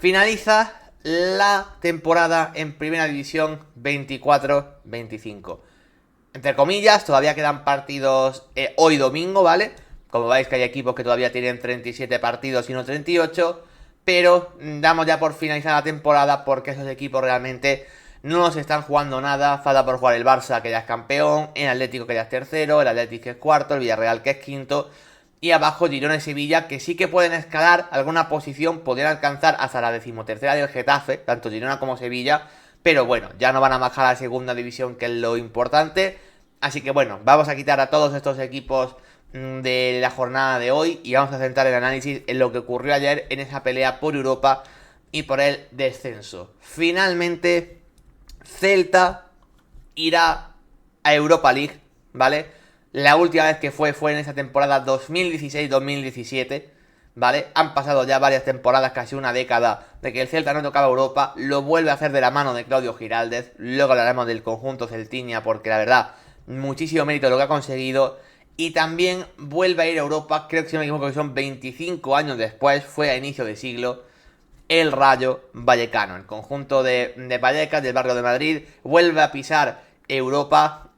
finaliza la temporada en Primera División 24-25. Entre comillas, todavía quedan partidos hoy domingo, ¿vale? Como veis que hay equipos que todavía tienen 37 partidos y no 38, pero damos ya por finalizada la temporada porque esos equipos realmente no nos están jugando nada. Falta por jugar el Barça, que ya es campeón, el Atlético, que ya es tercero, el Atlético, que es cuarto, el Villarreal, que es quinto, y abajo Girona y Sevilla, que sí que pueden escalar alguna posición, podrían alcanzar hasta la 13ª del Getafe, tanto Girona como Sevilla, pero bueno, ya no van a bajar a la segunda división, que es lo importante. Así que bueno, vamos a quitar a todos estos equipos de la jornada de hoy y vamos a centrar el análisis en lo que ocurrió ayer en esa pelea por Europa y por el descenso. Finalmente, Celta irá a Europa League, ¿vale? La última vez que fue en esa temporada 2016-2017, ¿vale? Han pasado ya varias temporadas, casi una década, de que el Celta no tocaba Europa. Lo vuelve a hacer de la mano de Claudio Giraldez. Luego hablaremos del conjunto celtiña, porque la verdad, muchísimo mérito lo que ha conseguido. Y también vuelve a ir a Europa, creo que si no me equivoco que son 25 años después, fue a inicio de siglo, el Rayo Vallecano. El conjunto de Vallecas, del barrio de Madrid, vuelve a pisar Europa,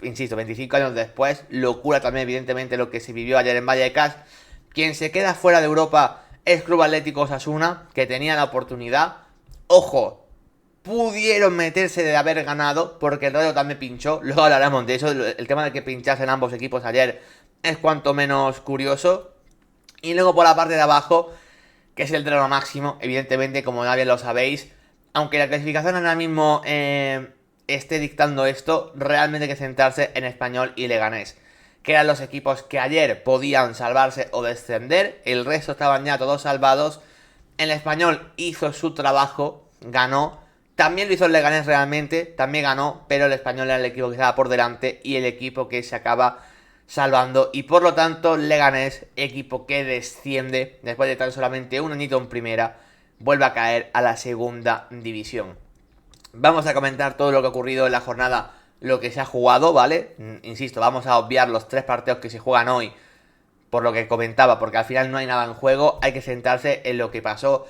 insisto, 25 años después. Locura también, evidentemente, lo que se vivió ayer en Vallecas. Quien se queda fuera de Europa es Club Atlético Osasuna, que tenía la oportunidad. Ojo, pudieron meterse de haber ganado, porque el Rayo también pinchó. Luego hablaremos de eso. El tema de que pinchasen ambos equipos ayer es cuanto menos curioso. Y luego por la parte de abajo, que es el drama máximo, evidentemente, como ya bien lo sabéis. Aunque la clasificación ahora mismo esté dictando esto, realmente hay que centrarse en Español y Leganés, que eran los equipos que ayer podían salvarse o descender. El resto estaban ya todos salvados. El Español hizo su trabajo, ganó. También lo hizo el Leganés realmente, también ganó, pero el Español era el equipo que estaba por delante y el equipo que se acaba salvando. Y por lo tanto, Leganés, equipo que desciende después de tan solamente un añito en primera, vuelve a caer a la segunda división. Vamos a comentar todo lo que ha ocurrido en la jornada, lo que se ha jugado, ¿vale? Insisto, vamos a obviar los 3 partidos que se juegan hoy, por lo que comentaba, porque al final no hay nada en juego. Hay que centrarse en lo que pasó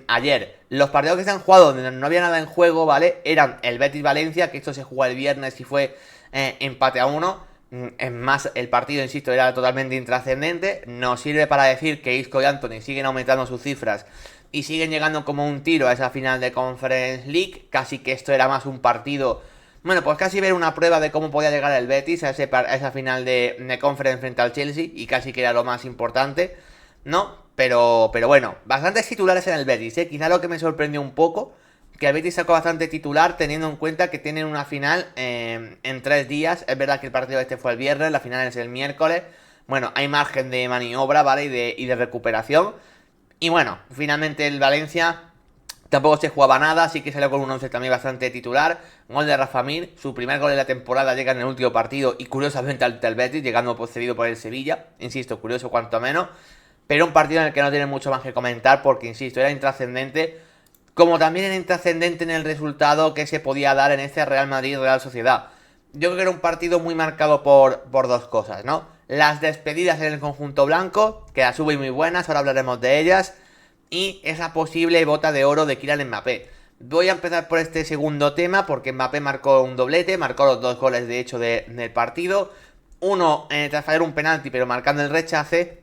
ayer. Los partidos que se han jugado donde no había nada en juego, ¿vale? Eran el Betis-Valencia, que esto se jugó el viernes y fue empate a 1. Es más, el partido, insisto, era totalmente intrascendente. Nos sirve para decir que Isco y Anthony siguen aumentando sus cifras y siguen llegando como un tiro a esa final de Conference League. Casi que esto era más un partido, bueno, pues casi ver una prueba de cómo podía llegar el Betis a esa final de Conference frente al Chelsea, y casi que era lo más importante, ¿no? Pero bueno, bastantes titulares en el Betis, ¿eh? Quizá lo que me sorprendió un poco, que el Betis sacó bastante titular, teniendo en cuenta que tienen una final en 3 días. Es verdad que el partido este fue el viernes, la final es el miércoles. Bueno, hay margen de maniobra, ¿vale? Y de recuperación. Y bueno, finalmente el Valencia tampoco se jugaba nada, así que salió con un 11 también bastante titular. Gol de Rafa Mir, su primer gol de la temporada llega en el último partido y curiosamente al Betis, llegando cedido por el Sevilla. Insisto, curioso cuanto menos, pero un partido en el que no tiene mucho más que comentar porque, insisto, era intrascendente, como también era intrascendente en el resultado que se podía dar en este Real Madrid-Real Sociedad. Yo creo que era un partido muy marcado por 2 cosas, ¿no? Las despedidas en el conjunto blanco, que las hubo muy buenas, ahora hablaremos de ellas, y esa posible bota de oro de Kylian Mbappé. Voy a empezar por este segundo tema porque Mbappé marcó un doblete, marcó los 2 goles de hecho del partido. Uno tras fallar un penalti pero marcando el rechace,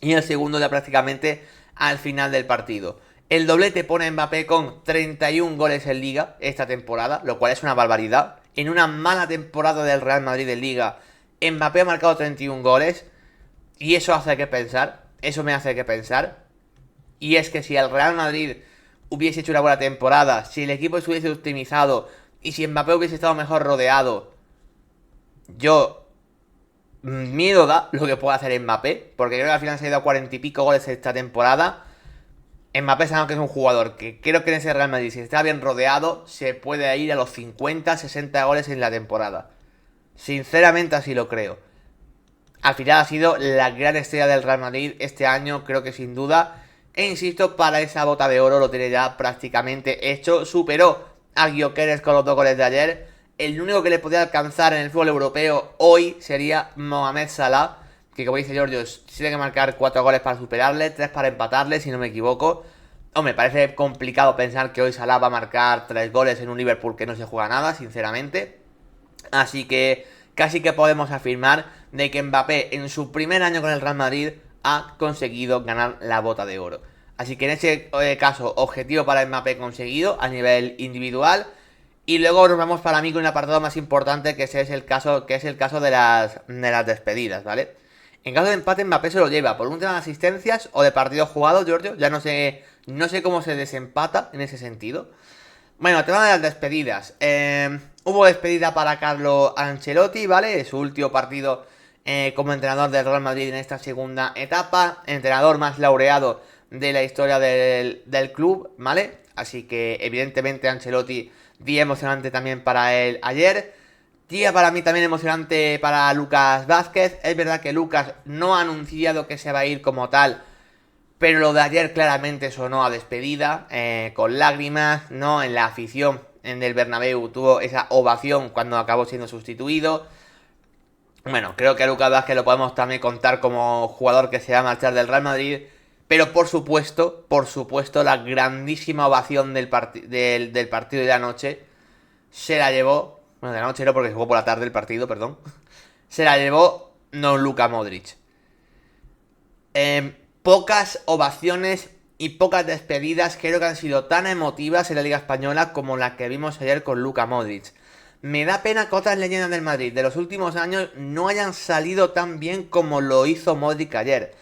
y el segundo ya prácticamente al final del partido. El doblete pone a Mbappé con 31 goles en Liga esta temporada, lo cual es una barbaridad. En una mala temporada del Real Madrid en Liga, Mbappé ha marcado 31 goles. Y eso hace que pensar, eso me hace que pensar. Y es que si el Real Madrid hubiese hecho una buena temporada, si el equipo se hubiese optimizado y si Mbappé hubiese estado mejor rodeado, miedo da lo que puede hacer Mbappé, porque creo que al final se ha ido a 40 y pico goles esta temporada. Mbappé sabe que es un jugador que creo que en ese Real Madrid, si está bien rodeado, se puede ir a los 50, 60 goles en la temporada. Sinceramente así lo creo. Al final ha sido la gran estrella del Real Madrid este año, creo que sin duda. E insisto, para esa bota de oro lo tiene ya prácticamente hecho. Superó a Gyökeres con los 2 goles de ayer. El único que le podía alcanzar en el fútbol europeo hoy sería Mohamed Salah, que como dice Giorgio, tiene que marcar 4 goles para superarle, 3 para empatarle, si no me equivoco. Hombre, me parece complicado pensar que hoy Salah va a marcar 3 goles en un Liverpool que no se juega nada, sinceramente. Así que casi que podemos afirmar de que Mbappé en su primer año con el Real Madrid ha conseguido ganar la bota de oro. Así que en ese caso, objetivo para Mbappé conseguido a nivel individual. Y luego nos vamos para mí con un apartado más importante que ese es el caso, de las despedidas, ¿vale? En caso de empate, Mbappé se lo lleva por un tema de asistencias o de partidos jugados, Giorgio. Ya no sé cómo se desempata en ese sentido. Bueno, el tema de las despedidas. Hubo despedida para Carlo Ancelotti, ¿vale? Su último partido como entrenador del Real Madrid en esta segunda etapa. Entrenador más laureado de la historia del club, ¿vale? Así que evidentemente Ancelotti, día emocionante también para él ayer. Día para mí también emocionante para Lucas Vázquez. Es verdad que Lucas no ha anunciado que se va a ir como tal, pero lo de ayer claramente sonó a despedida, con lágrimas, ¿no? En la afición en el Bernabéu tuvo esa ovación cuando acabó siendo sustituido. Bueno, creo que a Lucas Vázquez lo podemos también contar como jugador que se va a marchar del Real Madrid. Pero por supuesto, la grandísima ovación del partido de la noche se la llevó. Bueno, de la noche no, porque se jugó por la tarde el partido, perdón. Se la llevó no Luka Modric. Pocas ovaciones y pocas despedidas creo que han sido tan emotivas en la Liga Española como la que vimos ayer con Luka Modric. Me da pena que otras leyendas del Madrid de los últimos años no hayan salido tan bien como lo hizo Modric ayer.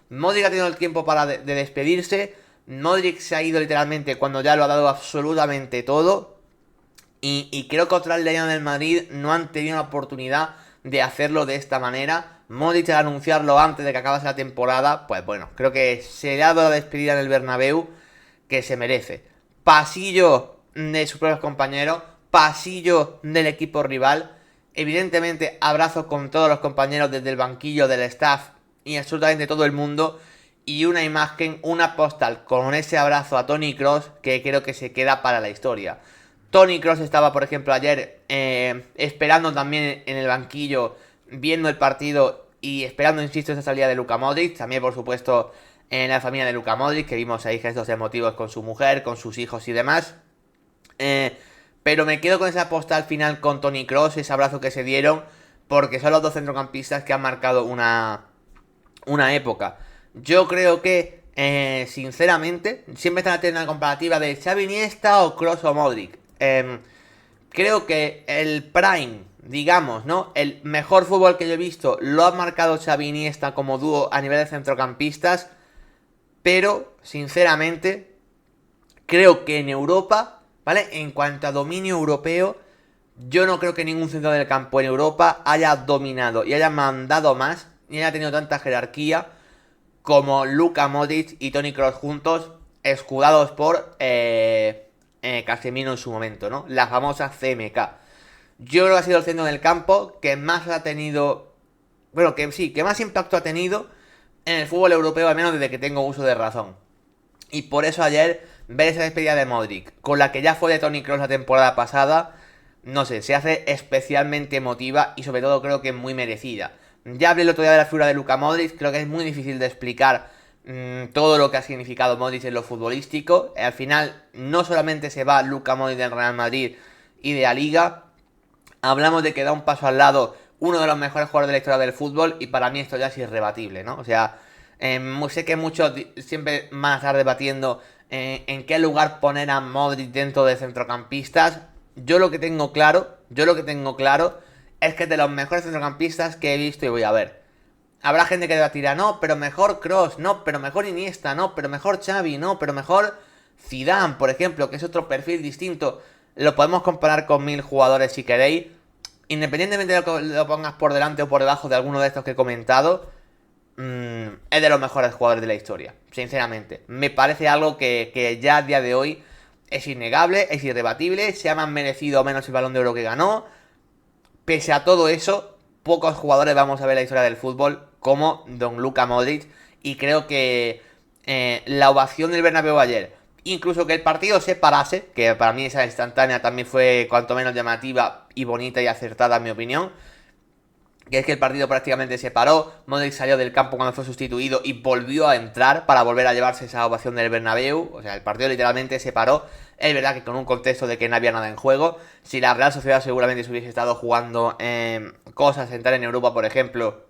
Modric ha tenido el tiempo de despedirse. Modric se ha ido literalmente cuando ya lo ha dado absolutamente todo. Y creo que otras leyendas del Madrid no han tenido la oportunidad de hacerlo de esta manera. Modric, al anunciarlo antes de que acabase la temporada, pues bueno, creo que se le ha dado la despedida en el Bernabéu que se merece. Pasillo de sus propios compañeros, pasillo del equipo rival. Evidentemente, abrazo con todos los compañeros desde el banquillo, del staff y absolutamente todo el mundo. Y una imagen, una postal con ese abrazo a Toni Kroos que creo que se queda para la historia. Toni Kroos estaba, por ejemplo, ayer esperando también en el banquillo, viendo el partido y esperando, insisto, esa salida de Luka Modric. También, por supuesto, en la familia de Luka Modric, que vimos ahí gestos emotivos con su mujer, con sus hijos y demás. Pero me quedo con esa postal final con Toni Kroos, ese abrazo que se dieron, porque son los dos centrocampistas que han marcado una época. Yo creo que, sinceramente, siempre están haciendo una comparativa de Xavi Iniesta o Kroos o Modric. Creo que el prime, digamos, ¿no? El mejor fútbol que yo he visto lo ha marcado Xavi Iniesta como dúo a nivel de centrocampistas. Pero, sinceramente, creo que en Europa, ¿vale? En cuanto a dominio europeo, yo no creo que ningún centro del campo en Europa haya dominado y haya mandado más, ni haya tenido tanta jerarquía como Luka Modric y Toni Kroos juntos, escudados por Casemiro en su momento, ¿no? La famosa CMK. Yo creo que ha sido el centro del campo que más ha tenido... Bueno, que sí, que más impacto ha tenido en el fútbol europeo, al menos desde que tengo uso de razón. Y por eso ayer, ver esa despedida de Modric, con la que ya fue de Toni Kroos la temporada pasada, no sé, se hace especialmente emotiva y sobre todo creo que muy merecida. Ya hablé el otro día de la figura de Luka Modric, creo que es muy difícil de explicar todo lo que ha significado Modric en lo futbolístico. Al final, no solamente se va Luka Modric del Real Madrid y de la Liga, hablamos de que da un paso al lado uno de los mejores jugadores de la historia del fútbol y para mí esto ya es irrebatible, ¿no? O sea, sé que muchos siempre van a estar debatiendo en qué lugar poner a Modric dentro de centrocampistas. Yo lo que tengo claro es que es de los mejores centrocampistas que he visto y voy a ver. Habrá gente que debatirá, no, pero mejor Kroos, no, pero mejor Iniesta, no, pero mejor Xavi, no, pero mejor Zidane, por ejemplo, que es otro perfil distinto. Lo podemos comparar con 1000 jugadores si queréis. Independientemente de lo que lo pongas por delante o por debajo de alguno de estos que he comentado, es de los mejores jugadores de la historia, sinceramente. Me parece algo que ya a día de hoy es innegable, es irrebatible. Se ha más merecido o menos el Balón de Oro que ganó. Pese a todo eso, pocos jugadores vamos a ver en la historia del fútbol como Don Luka Modric. Y creo que la ovación del Bernabéu ayer, incluso que el partido se parase, que para mí esa instantánea también fue cuanto menos llamativa y bonita y acertada en mi opinión, que es que el partido prácticamente se paró, Modric salió del campo cuando fue sustituido y volvió a entrar para volver a llevarse esa ovación del Bernabéu, o sea, el partido literalmente se paró. Es verdad que con un contexto de que no había nada en juego, si la Real Sociedad seguramente se hubiese estado jugando cosas, entrar en Europa por ejemplo,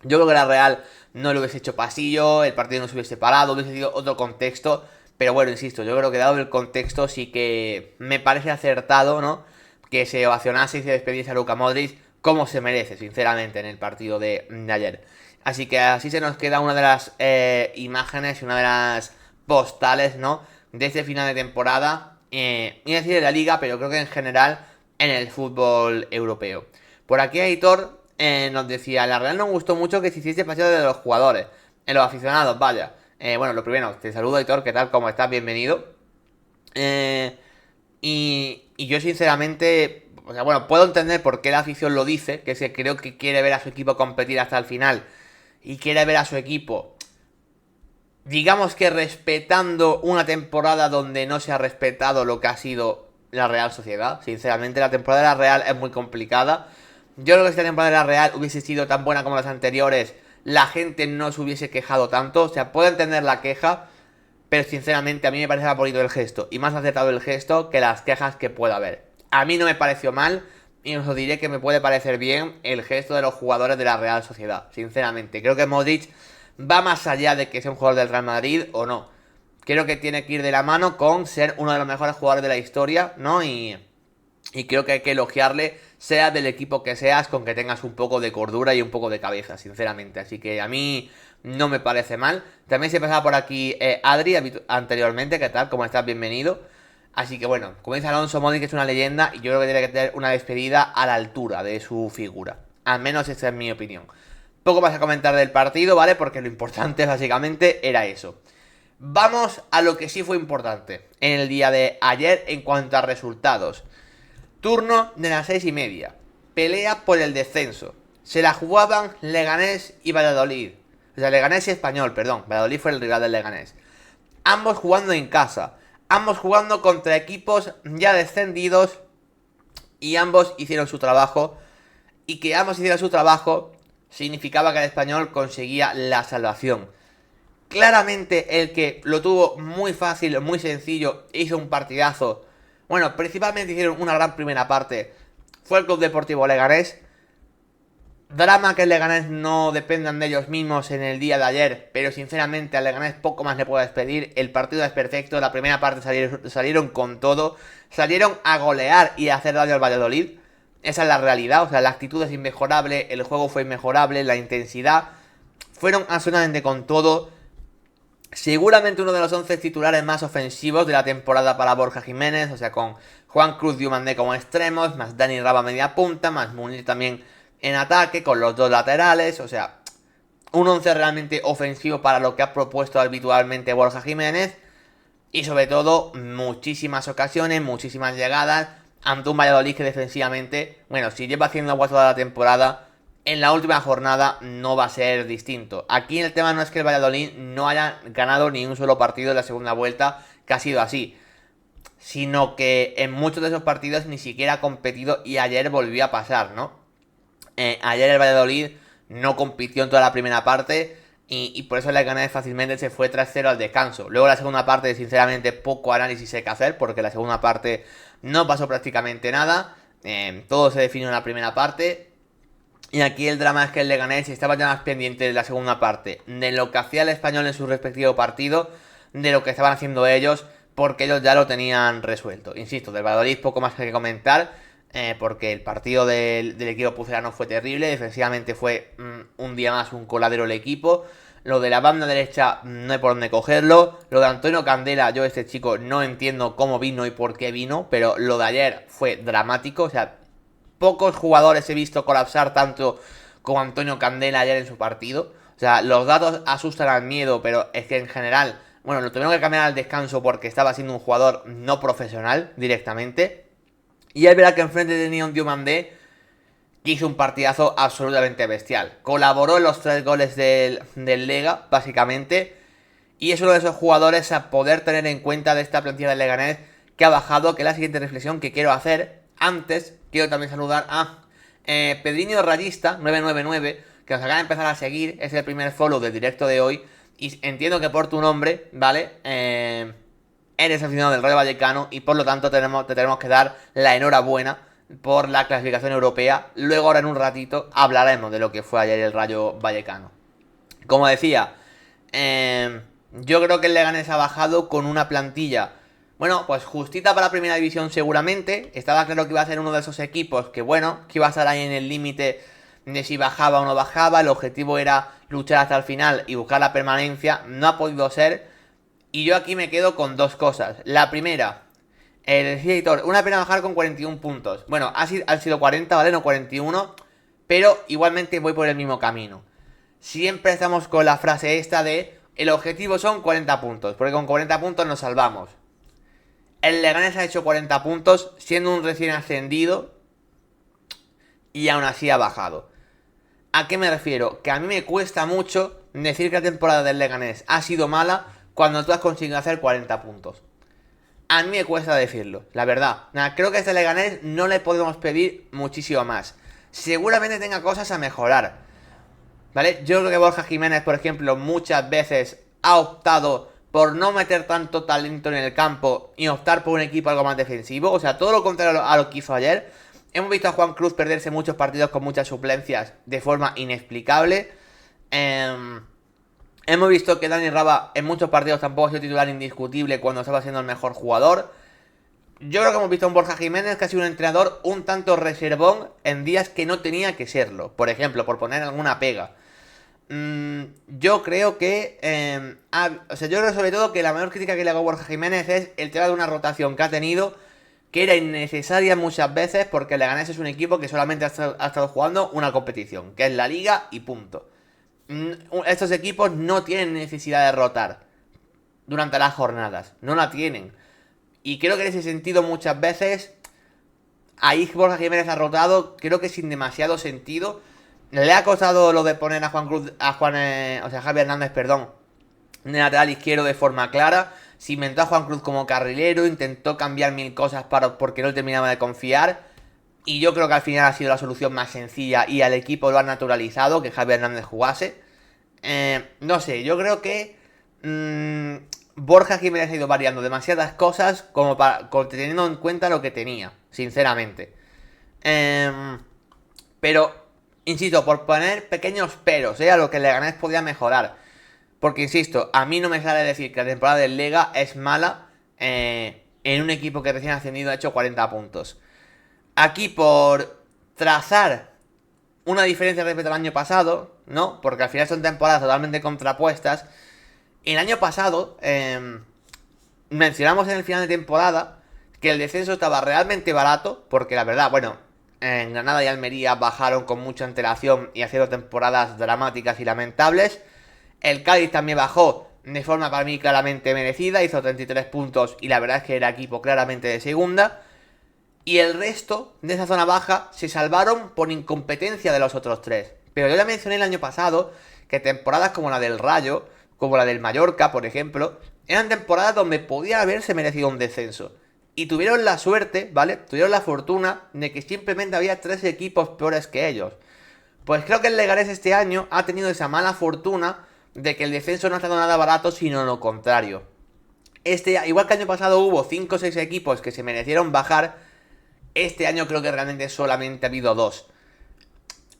yo creo que la Real no le hubiese hecho pasillo, el partido no se hubiese parado, hubiese sido otro contexto, pero bueno, insisto, yo creo que dado el contexto sí que me parece acertado, ¿no? Que se ovacionase y se despediese a Luka Modric como se merece, sinceramente, en el partido de ayer. Así que así se nos queda una de las imágenes y una de las postales, ¿no? De este final de temporada, y decir de la liga, pero creo que en general en el fútbol europeo. Por aquí Aitor nos decía, la Real nos gustó mucho que se hiciese paseo de los jugadores, en los aficionados, vaya. Bueno, lo primero, te saludo Aitor, ¿qué tal? ¿Cómo estás? Bienvenido. Y yo sinceramente, o sea, bueno, puedo entender por qué la afición lo dice, que es que creo que quiere ver a su equipo competir hasta el final y quiere ver a su equipo, digamos que respetando una temporada donde no se ha respetado lo que ha sido la Real Sociedad. Sinceramente, la temporada de la Real es muy complicada. Yo creo que si esta temporada de la Real hubiese sido tan buena como las anteriores, la gente no se hubiese quejado tanto. O sea, puedo entender la queja, pero sinceramente a mí me parece más bonito el gesto y más acertado el gesto que las quejas que pueda haber. A mí no me pareció mal y os diré que me puede parecer bien el gesto de los jugadores de la Real Sociedad. Sinceramente, creo que Modric va más allá de que sea un jugador del Real Madrid o no. Creo que tiene que ir de la mano con ser uno de los mejores jugadores de la historia, ¿no? Y creo que hay que elogiarle, sea del equipo que seas, con que tengas un poco de cordura y un poco de cabeza, sinceramente. Así que a mí no me parece mal. También se pasaba por aquí Adri anteriormente, ¿qué tal? ¿Cómo estás? Bienvenido. Así que bueno, como dice Alonso, Modric es una leyenda y yo creo que tiene que tener una despedida a la altura de su figura. Al menos esa es mi opinión. Poco más a comentar del partido, ¿vale? Porque lo importante básicamente era eso. Vamos a lo que sí fue importante en el día de ayer en cuanto a resultados. Turno de las 6:30. Pelea por el descenso. Se la jugaban Leganés y Valladolid. O sea, Leganés y Español, perdón. Valladolid fue el rival del Leganés. Ambos jugando en casa. Ambos jugando contra equipos ya descendidos. Y ambos hicieron su trabajo. Y que ambos hicieran su trabajo significaba que el Español conseguía la salvación. Claramente el que lo tuvo muy fácil, muy sencillo, hizo un partidazo. Bueno, principalmente hicieron una gran primera parte. Fue el Club Deportivo Leganés. Drama que el Leganés no dependan de ellos mismos en el día de ayer, pero sinceramente al Leganés poco más le puedo despedir. El partido es perfecto, la primera parte salieron con todo, salieron a golear y a hacer daño al Valladolid. Esa es la realidad, o sea, la actitud es inmejorable, el juego fue inmejorable, la intensidad. Fueron absolutamente con todo. Seguramente uno de los 11 titulares más ofensivos de la temporada para Borja Jiménez, o sea, con Juan Cruz y Diomandé como extremos, más Dani Raba media punta, más Munir también en ataque, con los dos laterales, o sea, un 11 realmente ofensivo para lo que ha propuesto habitualmente Borja Jiménez, y sobre todo, muchísimas ocasiones, muchísimas llegadas, ante un Valladolid que defensivamente, bueno, si lleva haciendo agua toda la temporada, en la última jornada no va a ser distinto. Aquí el tema no es que el Valladolid no haya ganado ni un solo partido en la segunda vuelta, que ha sido así, sino que en muchos de esos partidos ni siquiera ha competido y ayer volvió a pasar, ¿no? Ayer el Valladolid no compitió en toda la primera parte y por eso le gané fácilmente, se fue 3-0 al descanso. Luego la segunda parte, sinceramente, poco análisis hay que hacer, porque la segunda parte no pasó prácticamente nada. Todo se definió en la primera parte. Y aquí el drama es que el Leganés estaba ya más pendiente de la segunda parte, de lo que hacía el Español en su respectivo partido, de lo que estaban haciendo ellos, porque ellos ya lo tenían resuelto. Insisto, del Valladolid poco más que comentar, porque el partido del equipo pucelano fue terrible, defensivamente fue un día más un coladero el equipo. Lo de la banda derecha no hay por dónde cogerlo. Lo de Antonio Candela, yo este chico no entiendo cómo vino y por qué vino, pero lo de ayer fue dramático, o sea, pocos jugadores he visto colapsar tanto como Antonio Candela ayer en su partido. O sea, los datos asustan al miedo, pero es que en general, bueno, lo tuvieron que cambiar al descanso porque estaba siendo un jugador no profesional directamente. Y es verdad que enfrente tenía un Diomandé que hizo un partidazo absolutamente bestial. Colaboró en los 3 goles del Lega, básicamente. Y es uno de esos jugadores a poder tener en cuenta de esta plantilla del Leganés que ha bajado, que es la siguiente reflexión que quiero hacer. Antes, quiero también saludar a Pedriño Rayista 999, que nos acaba de empezar a seguir, es el primer follow del directo de hoy. Y entiendo que por tu nombre, ¿vale? Eres aficionado del Rayo Vallecano y por lo tanto te tenemos que dar la enhorabuena por la clasificación europea. Luego, ahora en un ratito, hablaremos de lo que fue ayer el Rayo Vallecano. Como decía, yo creo que el Leganés ha bajado con una plantilla, bueno, pues justita para la primera división seguramente. Estaba claro que iba a ser uno de esos equipos que, bueno, que iba a estar ahí en el límite de si bajaba o no bajaba. El objetivo era luchar hasta el final y buscar la permanencia. No ha podido ser. Y yo aquí me quedo con dos cosas. La primera, el editor, una pena bajar con 41 puntos. Bueno, han sido 40, ¿vale? No 41. Pero igualmente voy por el mismo camino. Siempre estamos con la frase esta de el objetivo son 40 puntos, porque con 40 puntos nos salvamos. El Leganés ha hecho 40 puntos siendo un recién ascendido y aún así ha bajado. ¿A qué me refiero? Que a mí me cuesta mucho decir que la temporada del Leganés ha sido mala cuando tú has conseguido hacer 40 puntos. A mí me cuesta decirlo, la verdad. Creo que a este Leganés no le podemos pedir muchísimo más. Seguramente tenga cosas a mejorar, ¿vale? Yo creo que Borja Jiménez, por ejemplo, muchas veces ha optado por no meter tanto talento en el campo y optar por un equipo algo más defensivo. O sea, todo lo contrario a lo que hizo ayer. Hemos visto a Juan Cruz perderse muchos partidos con muchas suplencias de forma inexplicable. Hemos visto que Dani Raba en muchos partidos tampoco ha sido titular indiscutible cuando estaba siendo el mejor jugador. Yo creo que hemos visto a un Borja Jiménez que ha sido un entrenador un tanto reservón en días que no tenía que serlo. Por ejemplo, por poner alguna pega. Yo creo que yo creo sobre todo que la mayor crítica que le hago a Borja Jiménez es el tema de una rotación que ha tenido, que era innecesaria muchas veces, porque el Leganés es un equipo que solamente ha estado jugando una competición, que es la Liga y punto. Estos equipos no tienen necesidad de rotar durante las jornadas, no la tienen. Y creo que en ese sentido muchas veces ahí Borja Jiménez ha rotado, creo que sin demasiado sentido. Le ha costado lo de poner a Juan Cruz, a Javi Hernández, perdón, de lateral izquierdo de forma clara. Se inventó a Juan Cruz como carrilero, intentó cambiar mil cosas porque no terminaba de confiar. Y yo creo que al final ha sido la solución más sencilla y al equipo lo ha naturalizado, que Javi Hernández jugase. No sé, yo creo que Borja Jiménez ha ido variando demasiadas cosas como teniendo en cuenta lo que tenía, sinceramente. Pero insisto, por poner pequeños peros, a lo que el Leganés podía mejorar. Porque, insisto, a mí no me sale decir que la temporada del Lega es mala en un equipo que recién ascendido ha hecho 40 puntos. Aquí, por trazar una diferencia respecto al año pasado, ¿no? Porque al final son temporadas totalmente contrapuestas. El año pasado, mencionamos en el final de temporada que el descenso estaba realmente barato, porque la verdad, bueno, en Granada y Almería bajaron con mucha antelación y haciendo temporadas dramáticas y lamentables. El Cádiz también bajó de forma para mí claramente merecida, hizo 33 puntos y la verdad es que era equipo claramente de segunda. Y el resto de esa zona baja se salvaron por incompetencia de los otros tres. Pero yo ya mencioné el año pasado que temporadas como la del Rayo, como la del Mallorca, por ejemplo, eran temporadas donde podía haberse merecido un descenso. Y tuvieron la suerte, ¿vale? Tuvieron la fortuna de que simplemente había 3 equipos peores que ellos. Pues creo que el Leganés este año ha tenido esa mala fortuna de que el descenso no ha estado nada barato, sino lo contrario. Igual que el año pasado hubo 5 o 6 equipos que se merecieron bajar, este año creo que realmente solamente ha habido 2.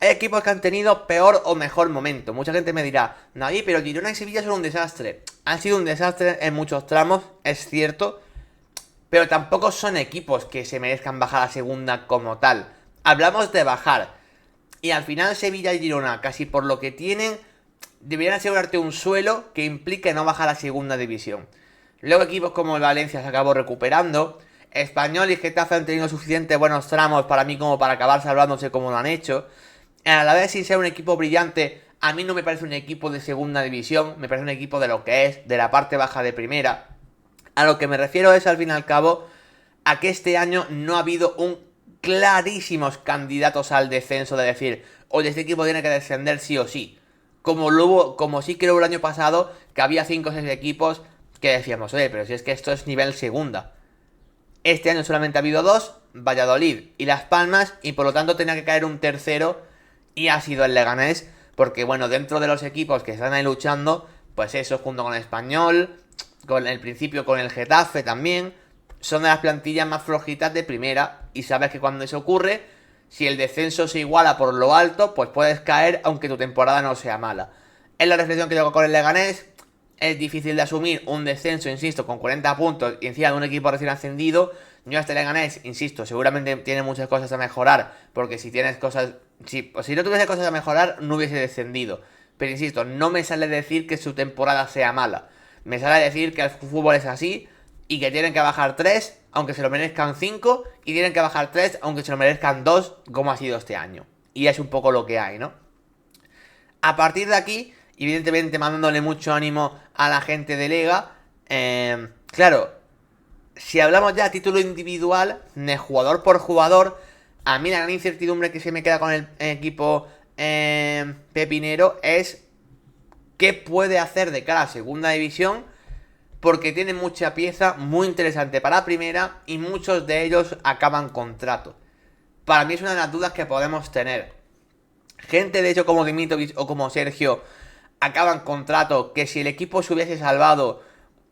Hay equipos que han tenido peor o mejor momento. Mucha gente me dirá, Naví, pero Girona y Sevilla son un desastre. Han sido un desastre en muchos tramos, es cierto, pero tampoco son equipos que se merezcan bajar a segunda como tal. Hablamos de bajar. Y al final Sevilla y Girona, casi por lo que tienen, deberían asegurarte un suelo que implique no bajar a segunda división. Luego equipos como el Valencia se acabó recuperando. Español y Getafe han tenido suficientes buenos tramos para mí como para acabar salvándose como lo han hecho. A la vez, sin ser un equipo brillante, a mí no me parece un equipo de segunda división. Me parece un equipo de lo que es, de la parte baja de primera. A lo que me refiero es, al fin y al cabo, a que este año no ha habido clarísimos candidatos al descenso de decir, oye, este equipo tiene que descender sí o sí. Como sí creo el año pasado, que había 5 o 6 equipos que decíamos, oye, pero si es que esto es nivel segunda. Este año solamente ha habido 2, Valladolid y Las Palmas, y por lo tanto tenía que caer un tercero, y ha sido el Leganés, porque bueno, dentro de los equipos que están ahí luchando, pues eso, junto con el Español, con el principio con el Getafe también, son de las plantillas más flojitas de primera, y sabes que cuando eso ocurre, si el descenso se iguala por lo alto, pues puedes caer aunque tu temporada no sea mala. Es la reflexión que tengo con el Leganés. Es difícil de asumir un descenso, insisto, con 40 puntos y encima de un equipo recién ascendido. Yo a este Leganés, insisto, seguramente tiene muchas cosas a mejorar, porque si tienes cosas... Si no tuviese cosas a mejorar, no hubiese descendido. Pero insisto, no me sale decir que su temporada sea mala. Me sale decir que el fútbol es así y que tienen que bajar 3, aunque se lo merezcan 5, y tienen que bajar 3, aunque se lo merezcan 2, como ha sido este año. Y es un poco lo que hay, ¿no? A partir de aquí, evidentemente mandándole mucho ánimo a la gente de Lega. Claro, si hablamos ya a título individual, de jugador por jugador, a mí la gran incertidumbre que se me queda con el equipo pepinero es qué puede hacer de cara a segunda división, porque tiene mucha pieza muy interesante para primera y muchos de ellos acaban contrato. Para mí es una de las dudas que podemos tener. Gente de hecho como Dimitrovic o como Sergio acaban contrato, que si el equipo se hubiese salvado,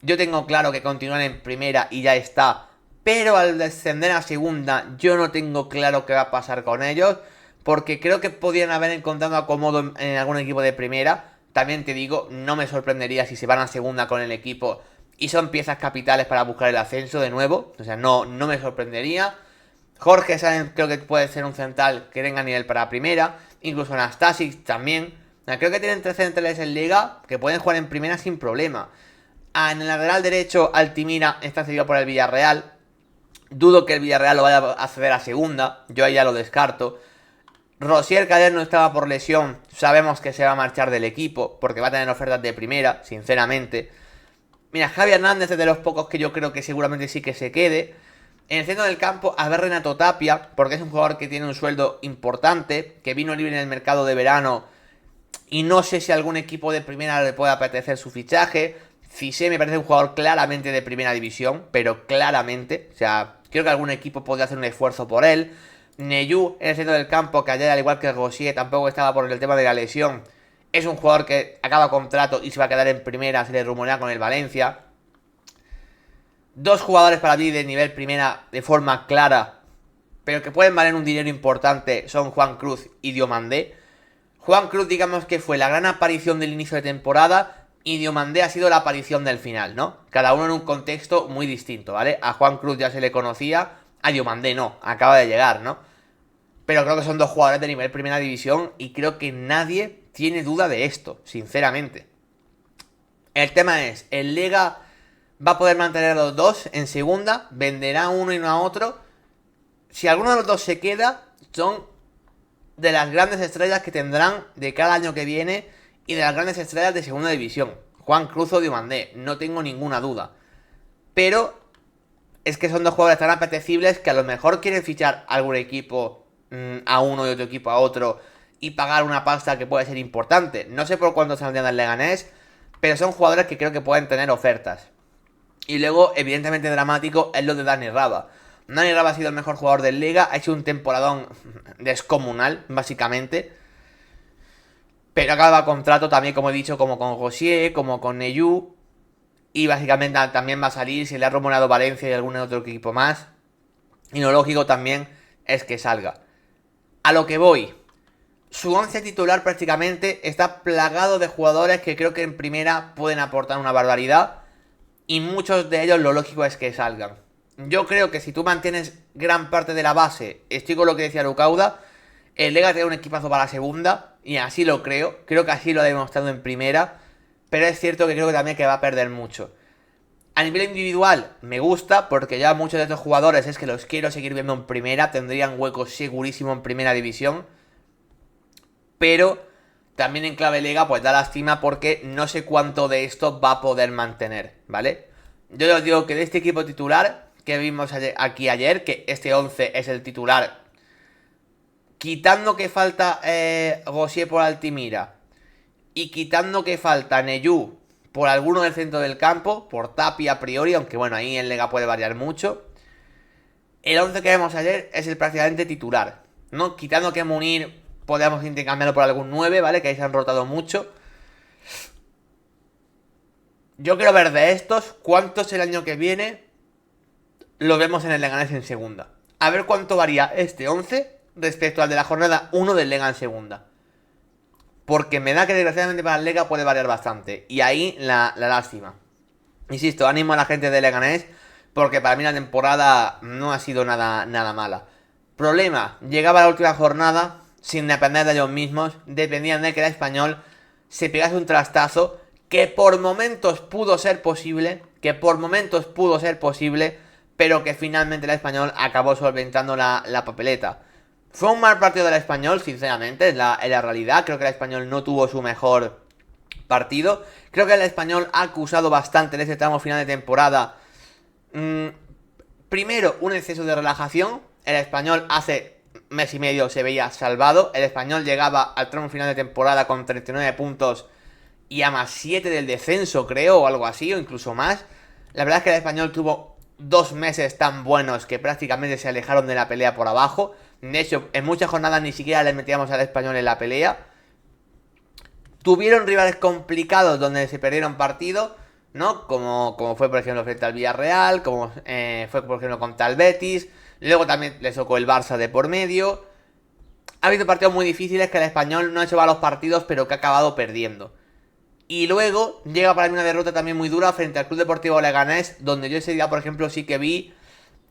yo tengo claro que continúan en primera y ya está. Pero al descender a segunda, yo no tengo claro qué va a pasar con ellos, porque creo que podrían haber encontrado acomodo en algún equipo de primera. También te digo, no me sorprendería si se van a segunda con el equipo y son piezas capitales para buscar el ascenso de nuevo. O sea, no me sorprendería. Jorge Sáenz creo que puede ser un central que tenga nivel para primera. Incluso Anastasic también. Creo que tienen 3 centrales en Liga que pueden jugar en primera sin problema. En el lateral derecho, Altimira está cedido por el Villarreal. Dudo que el Villarreal lo vaya a ceder a segunda. Yo ahí ya lo descarto. Rosier, que ayer no estaba por lesión, sabemos que se va a marchar del equipo porque va a tener ofertas de primera, sinceramente. Mira, Javi Hernández es de los pocos que yo creo que seguramente sí que se quede. En el centro del campo, a ver Renato Tapia, porque es un jugador que tiene un sueldo importante, que vino libre en el mercado de verano y no sé si algún equipo de primera le puede apetecer su fichaje. Cissé me parece un jugador claramente de primera división, pero claramente, o sea, creo que algún equipo podría hacer un esfuerzo por él. Neyu en el centro del campo, que ayer al igual que Rosier tampoco estaba por el tema de la lesión, es un jugador que acaba contrato y se va a quedar en primera, se le rumorea con el Valencia. 2 jugadores para mí de nivel primera de forma clara, pero que pueden valer un dinero importante, son Juan Cruz y Diomandé. Juan Cruz, digamos que fue la gran aparición del inicio de temporada, y Diomandé ha sido la aparición del final, ¿no? Cada uno en un contexto muy distinto, ¿vale? A Juan Cruz ya se le conocía, a Diomandé no, acaba de llegar, ¿no? Pero creo que son 2 jugadores de nivel primera división y creo que nadie tiene duda de esto, sinceramente. El tema es, el Lega va a poder mantener a los 2 en segunda, venderá uno y no a otro. Si alguno de los 2 se queda, son de las grandes estrellas que tendrán de cada año que viene y de las grandes estrellas de segunda división. Juan Cruz o Diomandé, no tengo ninguna duda. Pero es que son 2 jugadores tan apetecibles que a lo mejor quieren fichar algún equipo a uno y otro equipo a otro y pagar una pasta que puede ser importante. No sé por cuánto saldrían del Leganés, pero son jugadores que creo que pueden tener ofertas. Y luego, evidentemente dramático, es lo de Dani Raba. Dani Raba ha sido el mejor jugador del Liga, ha hecho un temporadón descomunal, básicamente. Pero acaba contrato también, como he dicho, como con Rosier, como con Neyu. Y básicamente también va a salir, se le ha rumoreado Valencia y algún otro equipo más. Y lo lógico también es que salga. A lo que voy. Su 11 titular prácticamente está plagado de jugadores que creo que en primera pueden aportar una barbaridad. Y muchos de ellos lo lógico es que salgan. Yo creo que si tú mantienes gran parte de la base, estoy con lo que decía Lucauda, el Lega tiene un equipazo para la segunda. Y así lo creo. Creo que así lo ha demostrado en primera. Pero es cierto que creo que también que va a perder mucho. A nivel individual me gusta porque ya muchos de estos jugadores es que los quiero seguir viendo en primera. Tendrían huecos segurísimo en primera división. Pero también en clave Lega pues da lástima porque no sé cuánto de esto va a poder mantener, ¿vale? Yo os digo que de este equipo titular que vimos aquí ayer, que este 11 es el titular, quitando que falta Rosier por Altimira y quitando que falta Neyu por alguno del centro del campo, por Tapia a priori, aunque bueno, ahí en Lega puede variar mucho. El 11 que vemos ayer es el prácticamente titular, ¿no? Quitando que Munir podemos intercambiarlo por algún 9, ¿vale? Que ahí se han rotado mucho. Yo quiero ver de estos cuántos el año que viene lo vemos en el Leganés en segunda. A ver cuánto varía este 11 respecto al de la jornada 1 del Lega en segunda. Porque me da que desgraciadamente para el Lega puede variar bastante. Y ahí la lástima. Insisto, ánimo a la gente de Leganés, porque para mí la temporada no ha sido nada mala. Problema, llegaba la última jornada sin depender de ellos mismos, dependían de que el Español se pegase un trastazo que por momentos pudo ser posible, pero que finalmente el Español acabó solventando la papeleta. Fue un mal partido del Español, sinceramente, es la realidad. Creo que el Español no tuvo su mejor partido. Creo que el Español ha acusado bastante en ese tramo final de temporada. Primero, un exceso de relajación. El Español hace mes y medio se veía salvado. El Español llegaba al tramo final de temporada con 39 puntos y a más 7 del descenso, creo, o algo así, o incluso más. La verdad es que el Español tuvo 2 meses tan buenos que prácticamente se alejaron de la pelea por abajo. De hecho, en muchas jornadas ni siquiera le metíamos al Español en la pelea. Tuvieron rivales complicados donde se perdieron partidos, ¿no? Como fue, por ejemplo, frente al Villarreal, como fue, por ejemplo, contra el Betis. Luego también le tocó el Barça de por medio. Ha habido partidos muy difíciles que el Español no ha hecho malos partidos, pero que ha acabado perdiendo. Y luego llega para mí una derrota también muy dura frente al Club Deportivo Leganés, donde yo ese día, por ejemplo, sí que vi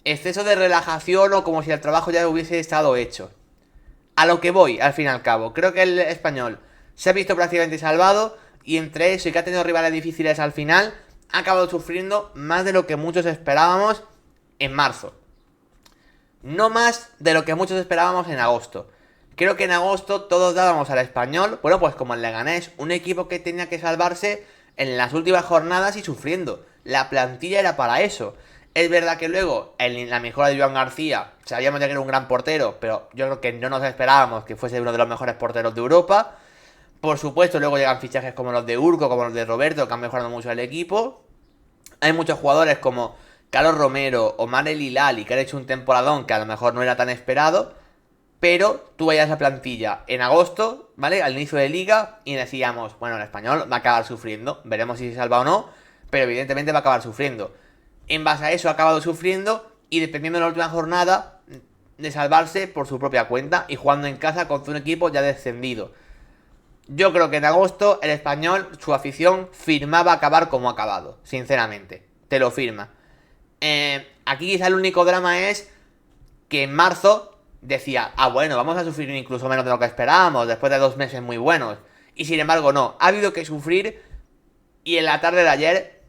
exceso de relajación o como si el trabajo ya hubiese estado hecho. A lo que voy, al fin y al cabo, creo que el Español se ha visto prácticamente salvado y entre eso y que ha tenido rivales difíciles al final, ha acabado sufriendo más de lo que muchos esperábamos en marzo. No más de lo que muchos esperábamos en agosto. Creo que en agosto todos dábamos al Español, bueno, pues como el Leganés, un equipo que tenía que salvarse en las últimas jornadas y sufriendo. La plantilla era para eso. Es verdad que luego, en la mejora de Joan García, sabíamos ya que era un gran portero, pero yo creo que no nos esperábamos que fuese uno de los mejores porteros de Europa. Por supuesto, luego llegan fichajes como los de Urco, como los de Roberto, que han mejorado mucho el equipo. Hay muchos jugadores como Carlos Romero o Manel Hilali, que han hecho un temporadón que a lo mejor no era tan esperado. Pero tú veías la plantilla en agosto, ¿vale? Al inicio de liga, y decíamos, bueno, el Español va a acabar sufriendo. Veremos si se salva o no, pero evidentemente va a acabar sufriendo. En base a eso ha acabado sufriendo y dependiendo de la última jornada de salvarse por su propia cuenta y jugando en casa contra un equipo ya descendido. Yo creo que en agosto el Español, su afición, firmaba acabar como ha acabado, sinceramente. Te lo firma. Aquí quizá el único drama es que en marzo decía, bueno, vamos a sufrir incluso menos de lo que esperábamos, después de 2 meses muy buenos. Y sin embargo no, ha habido que sufrir y en la tarde de ayer,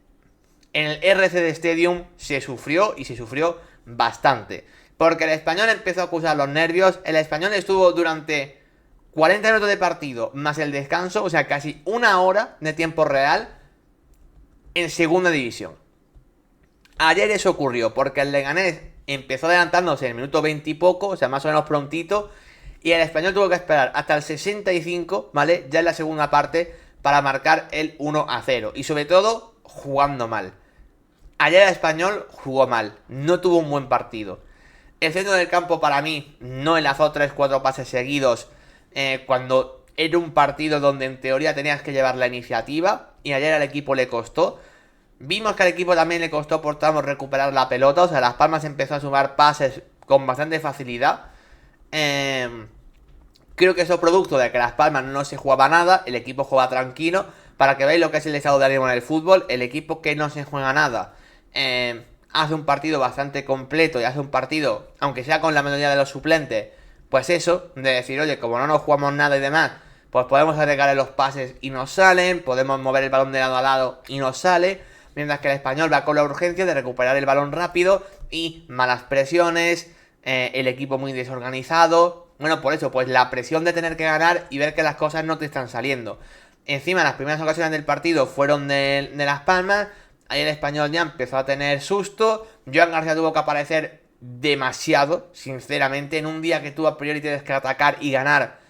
en el RCD Stadium, se sufrió y se sufrió bastante. Porque el Español empezó a acusar los nervios, el Español estuvo durante 40 minutos de partido, más el descanso, o sea, casi 1 hora de tiempo real en segunda división. Ayer eso ocurrió, porque el Leganés empezó adelantándose en el minuto 20 y poco, o sea, más o menos prontito, y el Español tuvo que esperar hasta el 65, ¿vale? Ya en la segunda parte, para marcar el 1-0. Y sobre todo, jugando mal. Ayer el Español jugó mal, no tuvo un buen partido. El centro del campo para mí no enlazó 3-4 pases seguidos cuando era un partido donde en teoría tenías que llevar la iniciativa, y ayer al equipo le costó. Vimos que al equipo también le costó por tramos recuperar la pelota, o sea, Las Palmas empezó a sumar pases con bastante facilidad. Creo que eso es producto de que Las Palmas no se jugaba nada, el equipo juega tranquilo. Para que veáis lo que es el estado de ánimo en el fútbol, el equipo que no se juega nada hace un partido bastante completo y hace un partido, aunque sea con la mayoría de los suplentes, pues eso, de decir, oye, como no nos jugamos nada y demás, pues podemos agregarle los pases y nos salen, podemos mover el balón de lado a lado y nos sale. Mientras que el Español va con la urgencia de recuperar el balón rápido y malas presiones, el equipo muy desorganizado. Bueno, por eso, pues la presión de tener que ganar y ver que las cosas no te están saliendo. Encima, las primeras ocasiones del partido fueron de Las Palmas. Ahí el Español ya empezó a tener susto. Joan García tuvo que aparecer demasiado, sinceramente. En un día que tú a priori tienes que atacar y ganar,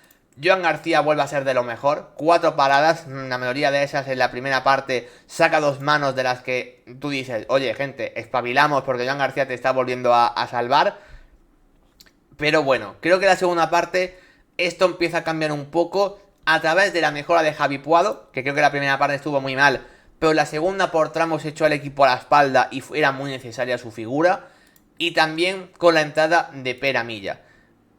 Joan García vuelve a ser de lo mejor. 4 paradas, la mayoría de esas en la primera parte. Saca 2 manos de las que tú dices, oye gente, espabilamos porque Joan García te está volviendo a salvar. Pero bueno, creo que en la segunda parte esto empieza a cambiar un poco a través de la mejora de Javi Puado, que creo que la primera parte estuvo muy mal, pero la segunda por tramos echó al equipo a la espalda y era muy necesaria su figura. Y también con la entrada de Pere Milla.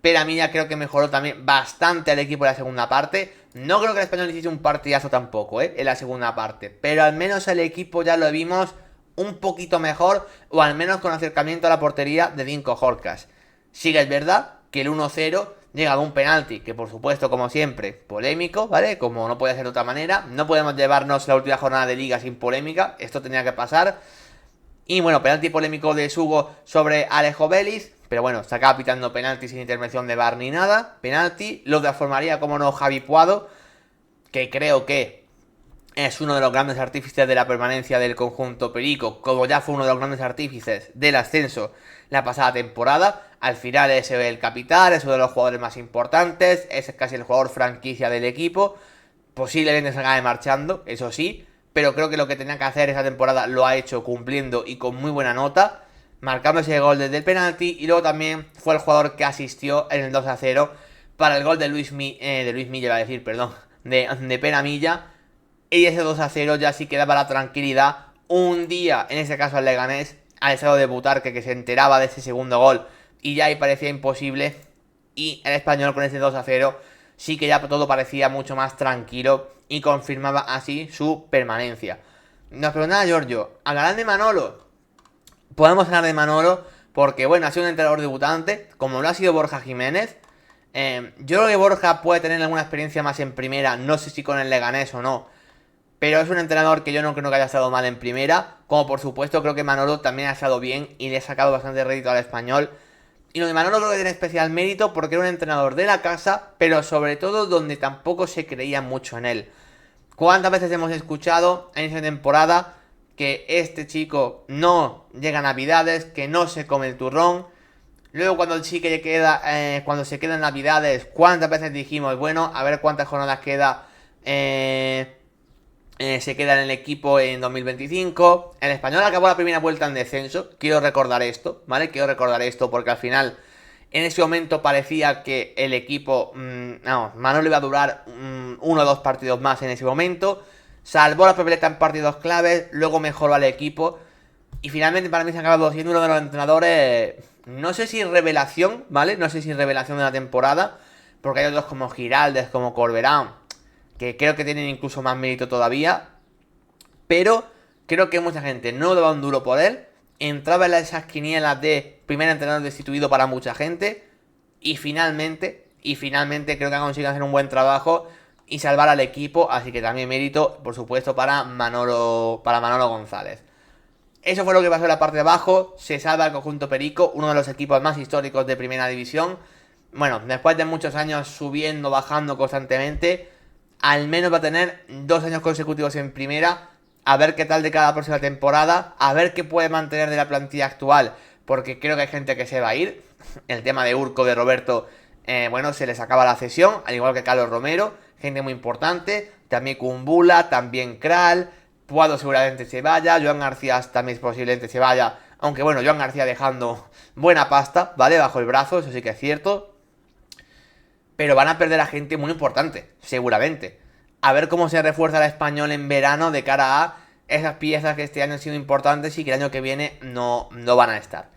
Pere Milla creo que mejoró también bastante al equipo en la segunda parte. No creo que el Español hiciese un partidazo tampoco, en la segunda parte. Pero al menos el equipo ya lo vimos un poquito mejor, o al menos con acercamiento a la portería de Dinko Horkas. Sí que es verdad que el 1-0 llega de un penalti, que por supuesto, como siempre, polémico, ¿vale? Como no puede ser de otra manera. No podemos llevarnos la última jornada de Liga sin polémica. Esto tenía que pasar. Y bueno, penalti polémico de Sugo sobre Alejo Vélez. Pero bueno, se acaba pitando penalti sin intervención de VAR ni nada. Penalti, lo transformaría, como no, Javi Puado, que creo que es uno de los grandes artífices de la permanencia del conjunto perico, como ya fue uno de los grandes artífices del ascenso la pasada temporada. Al final es el capitán, es uno de los jugadores más importantes, es casi el jugador franquicia del equipo. Posiblemente se acabe marchando, eso sí, pero creo que lo que tenía que hacer esa temporada lo ha hecho cumpliendo y con muy buena nota, marcando ese gol desde el penalti. Y luego también fue el jugador que asistió en el 2-0 para el gol de Luis Milla, de Pere Milla. Y ese 2-0 ya sí quedaba la tranquilidad. Un día, en ese caso al Leganés, al estado de Butarque, que se enteraba de ese segundo gol y ya ahí parecía imposible. Y el Español con ese 2-0 sí que ya todo parecía mucho más tranquilo y confirmaba así su permanencia. No, pero nada, Giorgio, hablarán de Manolo. Podemos hablar de Manolo porque, bueno, ha sido un entrenador debutante, como lo ha sido Borja Jiménez. Yo creo que Borja puede tener alguna experiencia más en primera, no sé si con el Leganés o no, pero es un entrenador que yo no creo que haya estado mal en primera. Como por supuesto creo que Manolo también ha estado bien y le ha sacado bastante rédito al Español. Y lo de Manolo creo que tiene especial mérito porque era un entrenador de la casa, pero sobre todo donde tampoco se creía mucho en él. ¿Cuántas veces hemos escuchado en esa temporada que este chico no llega a Navidades, que no se come el turrón? Luego cuando sí que queda, cuando se queda en Navidades, ¿cuántas veces dijimos, bueno, a ver cuántas jornadas queda, se queda en el equipo en 2025? El Español acabó la primera vuelta en descenso. Quiero recordar esto, ¿vale? Quiero recordar esto porque al final, en ese momento parecía que el equipo, Manolo iba a durar 1 o 2 partidos más en ese momento. Salvó la papeleta en partidos claves, luego mejoró al equipo. Y finalmente para mí se ha acabado siendo uno de los entrenadores, no sé si revelación, ¿vale? No sé si revelación de la temporada, porque hay otros como Giraldes, como Corberán, que creo que tienen incluso más mérito todavía. Pero creo que mucha gente no daba un duro por él. Entraba en esas quinielas de primer entrenador destituido para mucha gente. Y finalmente creo que ha conseguido hacer un buen trabajo y salvar al equipo. Así que también mérito, por supuesto, para Manolo González. Eso fue lo que pasó en la parte de abajo. Se salva el conjunto perico, uno de los equipos más históricos de primera división. Bueno, después de muchos años subiendo, bajando constantemente, al menos va a tener 2 años consecutivos en primera. A ver qué tal de cada próxima temporada. A ver qué puede mantener de la plantilla actual, porque creo que hay gente que se va a ir. El tema de Urco, de Roberto, se les acaba la cesión, al igual que Carlos Romero. Gente muy importante. También Kumbula, también Kral. Puado seguramente se vaya. Joan García también posiblemente se vaya. Aunque bueno, Joan García dejando buena pasta, ¿vale? Bajo el brazo, eso sí que es cierto. Pero van a perder a gente muy importante, seguramente. A ver cómo se refuerza el Español en verano de cara a esas piezas que este año han sido importantes y que el año que viene no van a estar.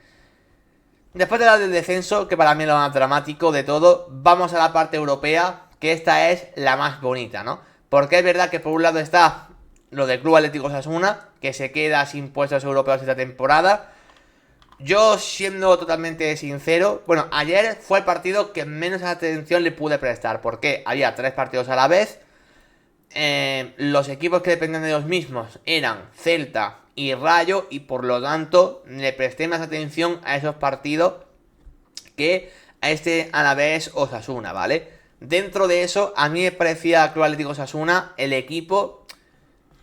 Después de hablar del descenso, que para mí es lo más dramático de todo, vamos a la parte europea, que esta es la más bonita, ¿no? Porque es verdad que por un lado está lo del Club Atlético Osasuna, que se queda sin puestos europeos esta temporada. Yo, siendo totalmente sincero, bueno, ayer fue el partido que menos atención le pude prestar, porque había 3 partidos a la vez. Los equipos que dependían de ellos mismos eran Celta y Rayo, y por lo tanto le presté más atención a esos partidos que a este Alavés Osasuna, ¿vale? Dentro de eso, a mí me parecía Club Atlético Osasuna el equipo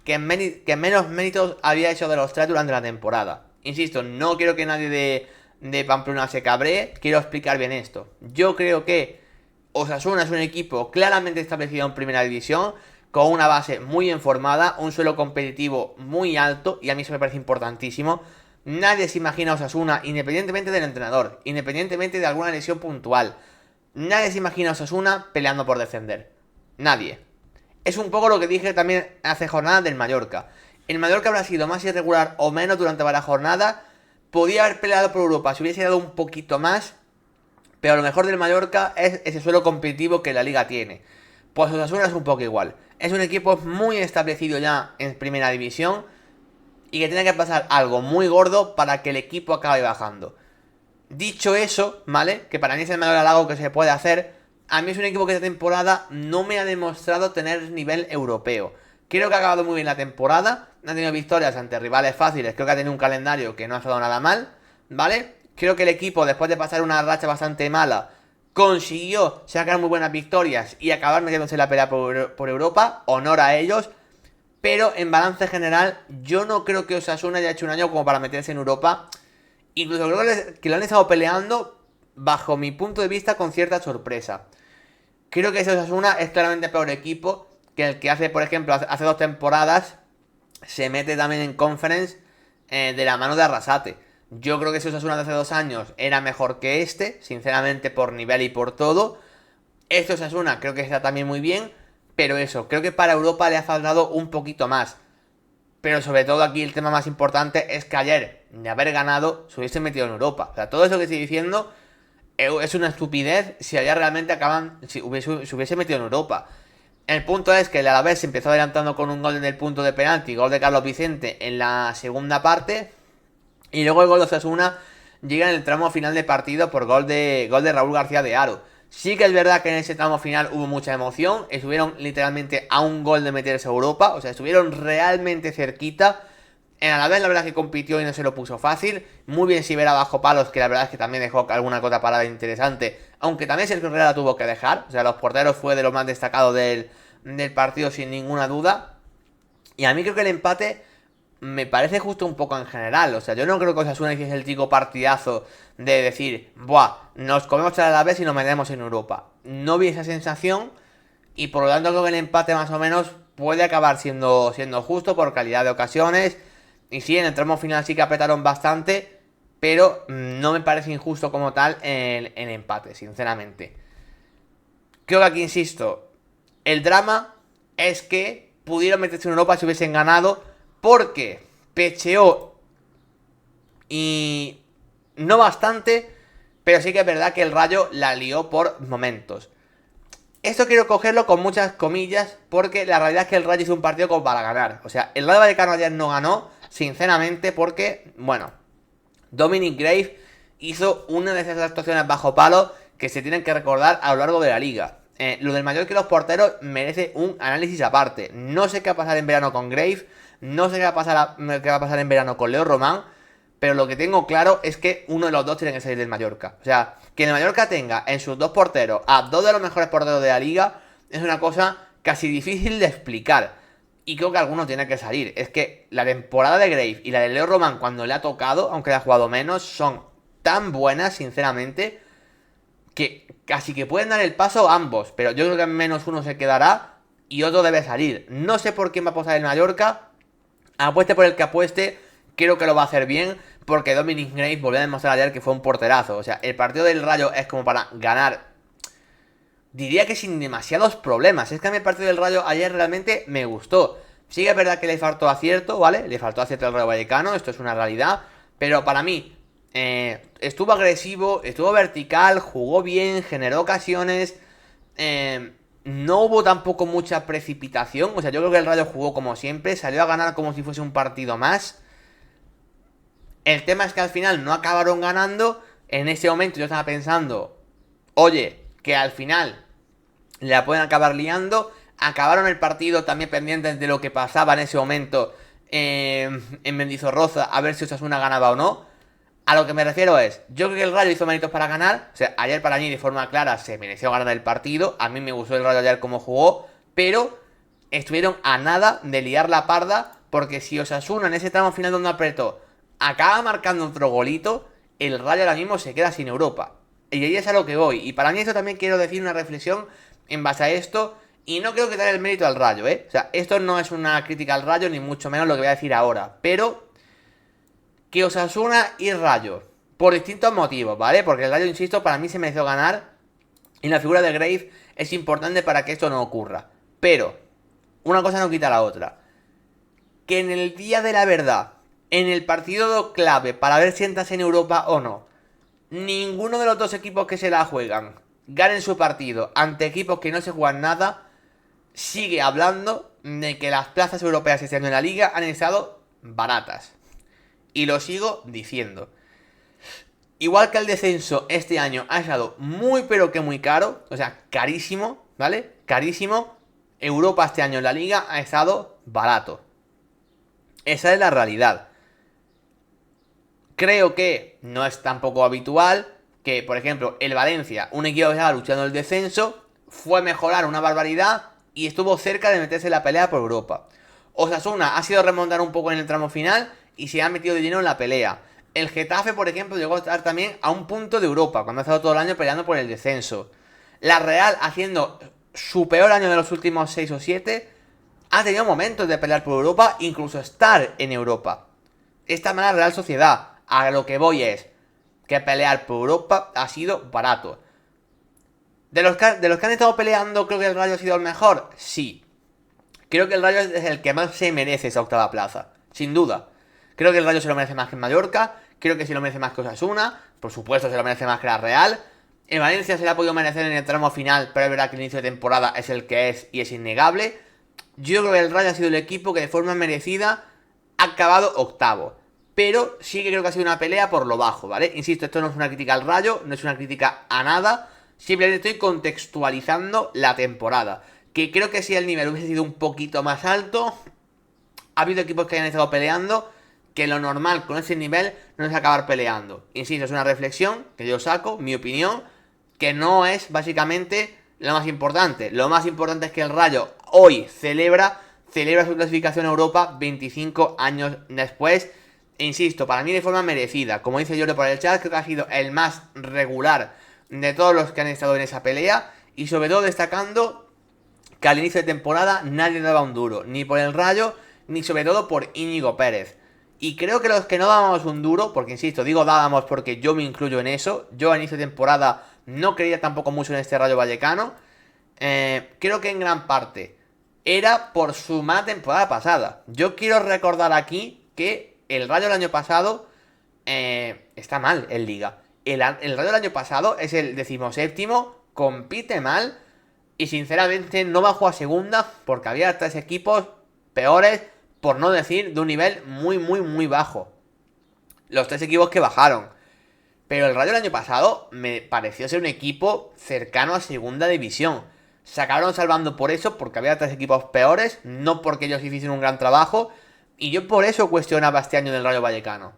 que menos méritos había hecho de los 3 durante la temporada. Insisto, no quiero que nadie de Pamplona se cabree, quiero explicar bien esto. Yo creo que Osasuna es un equipo claramente establecido en primera división, con una base muy informada, un suelo competitivo muy alto, y a mí eso me parece importantísimo. Nadie se imagina a Osasuna, independientemente del entrenador, independientemente de alguna lesión puntual, nadie se imagina a Osasuna peleando por descender. Nadie. Es un poco lo que dije también hace jornadas del Mallorca. El Mallorca habrá sido más irregular o menos durante varias jornadas. Podía haber peleado por Europa si hubiese dado un poquito más. Pero lo mejor del Mallorca es ese suelo competitivo que la liga tiene. Pues Osasuna es un poco igual. Es un equipo muy establecido ya en primera división. Y que tiene que pasar algo muy gordo para que el equipo acabe bajando. Dicho eso, ¿vale? Que para mí es el mayor halago que se puede hacer. A mí es un equipo que esta temporada no me ha demostrado tener nivel europeo. Creo que ha acabado muy bien la temporada. Ha tenido victorias ante rivales fáciles. Creo que ha tenido un calendario que no ha estado nada mal, ¿vale? Creo que el equipo, después de pasar una racha bastante mala, consiguió sacar muy buenas victorias y acabar metiéndose en la pelea por Europa. Honor a ellos. Pero en balance general, yo no creo que Osasuna haya hecho un año como para meterse en Europa. Incluso creo que lo han estado peleando, bajo mi punto de vista, con cierta sorpresa. Creo que ese Osasuna es claramente peor equipo que el que hace, por ejemplo, hace 2 temporadas se mete también en Conference de la mano de Arrasate. Yo creo que ese Osasuna de hace 2 años era mejor que este, sinceramente, por nivel y por todo. Este Osasuna creo que está también muy bien, pero eso, creo que para Europa le ha faltado un poquito más. Pero sobre todo aquí el tema más importante es que ayer, de haber ganado, se hubiese metido en Europa. O sea, todo eso que estoy diciendo es una estupidez si ayer realmente se hubiese metido en Europa. El punto es que el Alavés se empezó adelantando con un gol en el punto de penalti, gol de Carlos Vicente en la segunda parte. Y luego el gol de Osasuna llega en el tramo final de partido por gol de Raúl García de Haro. Sí que es verdad que en ese tramo final hubo mucha emoción, estuvieron literalmente a un gol de meterse a Europa, o sea, estuvieron realmente cerquita. En Alavés la verdad es que compitió y no se lo puso fácil. Muy bien Sivera bajo palos, que la verdad es que también dejó alguna cota parada interesante, aunque también Sergio Herrera la tuvo que dejar. O sea, los porteros fue de lo más destacado del partido sin ninguna duda. Y a mí creo que el empate me parece justo un poco en general. O sea, yo no creo que Osasuna hiciese el tico partidazo de decir, buah, nos comemos a la vez y nos metemos en Europa. No vi esa sensación y por lo tanto creo que el empate más o menos puede acabar siendo justo por calidad de ocasiones. Y sí, en el tramo final sí que apretaron bastante, pero no me parece injusto como tal el empate, sinceramente. Creo que aquí, insisto, el drama es que pudieron meterse en Europa si hubiesen ganado, porque pecheó y no bastante, pero sí que es verdad que el Rayo la lió por momentos. Esto quiero cogerlo con muchas comillas, porque la realidad es que el Rayo hizo un partido como para ganar. O sea, el Rayo Vallecano ayer no ganó, sinceramente, porque, bueno, Dominic Grave hizo una de esas actuaciones bajo palo que se tienen que recordar a lo largo de la liga. Lo del Mallorca y los porteros merece un análisis aparte. No sé qué va a pasar en verano con Grave, no sé qué va a pasar en verano con Leo Román, pero lo que tengo claro es que uno de los dos tiene que salir del Mallorca. O sea, que el Mallorca tenga en sus 2 porteros a 2 de los mejores porteros de la liga es una cosa casi difícil de explicar. Y creo que alguno tiene que salir. Es que la temporada de Grave y la de Leo Román, cuando le ha tocado, aunque le ha jugado menos, son tan buenas, sinceramente, que casi que pueden dar el paso ambos. Pero yo creo que al menos uno se quedará y otro debe salir. No sé por quién va a posar el Mallorca. Apueste por el que apueste, creo que lo va a hacer bien, porque Dominic Grave volvió a demostrar ayer que fue un porterazo. O sea, el partido del Rayo es como para ganar, diría que sin demasiados problemas. Es que a mí el partido del Rayo ayer realmente me gustó. Sí que es verdad que le faltó acierto, ¿vale? Le faltó acierto al Rayo Vallecano, esto es una realidad. Pero para mí, estuvo agresivo, estuvo vertical, jugó bien, generó ocasiones. No hubo tampoco mucha precipitación. O sea, yo creo que el Rayo jugó como siempre, salió a ganar como si fuese un partido más. El tema es que al final no acabaron ganando. En ese momento yo estaba pensando, oye, que al final la pueden acabar liando. Acabaron el partido también pendientes de lo que pasaba en ese momento en Mendizorroza, a ver si Osasuna ganaba o no. A lo que me refiero es, yo creo que el Rayo hizo méritos para ganar. O sea, ayer para mí de forma clara se mereció ganar el partido. A mí me gustó el Rayo ayer como jugó, pero estuvieron a nada de liar la parda, porque si Osasuna en ese tramo final donde apretó acaba marcando otro golito, el Rayo ahora mismo se queda sin Europa. Y ahí es a lo que voy. Y para mí esto también quiero decir una reflexión en base a esto. Y no quiero quitar el mérito al Rayo, ¿eh? O sea, esto no es una crítica al Rayo, ni mucho menos lo que voy a decir ahora. Pero que Osasuna y Rayo, por distintos motivos, ¿vale? Porque el Rayo, insisto, para mí se mereció ganar. Y la figura de Grave es importante para que esto no ocurra. Pero una cosa no quita la otra. Que en el día de la verdad, en el partido clave para ver si entras en Europa o no, ninguno de los dos equipos que se la juegan ganen su partido ante equipos que no se juegan nada, sigue hablando de que las plazas europeas este año en la liga han estado baratas. Y lo sigo diciendo. Igual que el descenso este año ha estado muy pero que muy caro, o sea, carísimo, ¿vale? Carísimo. Europa este año en la liga ha estado barato. Esa es la realidad. Creo que no es tampoco habitual que, por ejemplo, el Valencia, un equipo que estaba luchando el descenso, fue a mejorar una barbaridad y estuvo cerca de meterse en la pelea por Europa. Osasuna ha sido remontar un poco en el tramo final y se ha metido de lleno en la pelea. El Getafe, por ejemplo, llegó a estar también a un punto de Europa, cuando ha estado todo el año peleando por el descenso. La Real, haciendo su peor año de los últimos 6 o 7, ha tenido momentos de pelear por Europa, incluso estar en Europa. Esta mala Real Sociedad, a lo que voy es que pelear por Europa ha sido barato. De los que han estado peleando, creo que el Rayo ha sido el mejor. Sí. Creo que el Rayo es el que más se merece esa octava plaza. Sin duda. Creo que el Rayo se lo merece más que el Mallorca. Creo que se lo merece más que Osasuna. Por supuesto se lo merece más que la Real. En Valencia se le ha podido merecer en el tramo final, pero es verdad que el inicio de temporada es el que es y es innegable. Yo creo que el Rayo ha sido el equipo que de forma merecida ha acabado octavo. Pero sí que creo que ha sido una pelea por lo bajo, ¿vale? Insisto, esto no es una crítica al Rayo, no es una crítica a nada. Simplemente estoy contextualizando la temporada. Que creo que si el nivel hubiese sido un poquito más alto, ha habido equipos que hayan estado peleando, que lo normal con ese nivel no es acabar peleando. Insisto, es una reflexión que yo saco, mi opinión, que no es básicamente lo más importante. Lo más importante es que el Rayo hoy celebra su clasificación a Europa 25 años después. E insisto, para mí de forma merecida. Como dice Llore por el chat, creo que ha sido el más regular de todos los que han estado en esa pelea. Y sobre todo destacando que al inicio de temporada nadie daba un duro. Ni por el Rayo, ni sobre todo por Íñigo Pérez. Y creo que los que no dábamos un duro, porque insisto, digo dábamos porque yo me incluyo en eso. Yo a inicio de temporada no creía tampoco mucho en este Rayo Vallecano. Creo que en gran parte era por su mala temporada pasada. Yo quiero recordar aquí que el Rayo del año pasado está mal en Liga. El Rayo del año pasado es el 17º, compite mal y sinceramente no bajó a segunda porque había 3 equipos peores, por no decir de un nivel muy, muy, muy bajo. Los 3 equipos que bajaron. Pero el Rayo del año pasado me pareció ser un equipo cercano a segunda división. Se acabaron salvando por eso, porque había 3 equipos peores, no porque ellos hiciesen un gran trabajo. Y yo por eso cuestionaba este año del Rayo Vallecano.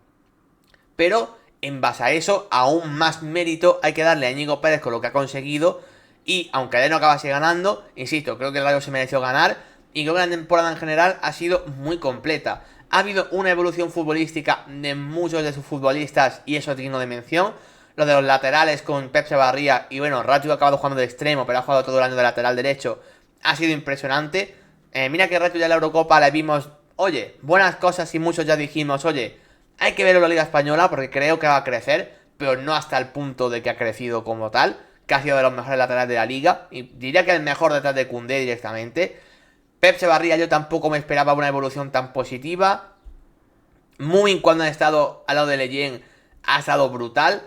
Pero en base a eso, aún más mérito hay que darle a Íñigo Pérez con lo que ha conseguido. Y aunque él no acabase ganando, insisto, creo que el Rayo se mereció ganar. Y creo que la temporada en general ha sido muy completa. Ha habido una evolución futbolística de muchos de sus futbolistas y eso es digno de mención. Lo de los laterales con Pep Chavarría y bueno, Rayo ha acabado jugando de extremo, pero ha jugado todo el año de lateral derecho. Ha sido impresionante. Mira que Rayo ya en la Eurocopa le vimos, oye, buenas cosas y muchos ya dijimos, oye, hay que ver la Liga Española porque creo que va a crecer, pero no hasta el punto de que ha crecido como tal, que ha sido de los mejores laterales de la Liga. Y diría que el mejor detrás de Koundé directamente. Pep Chavarría yo tampoco me esperaba una evolución tan positiva. Muy cuando ha estado al lado de Leyen ha estado brutal.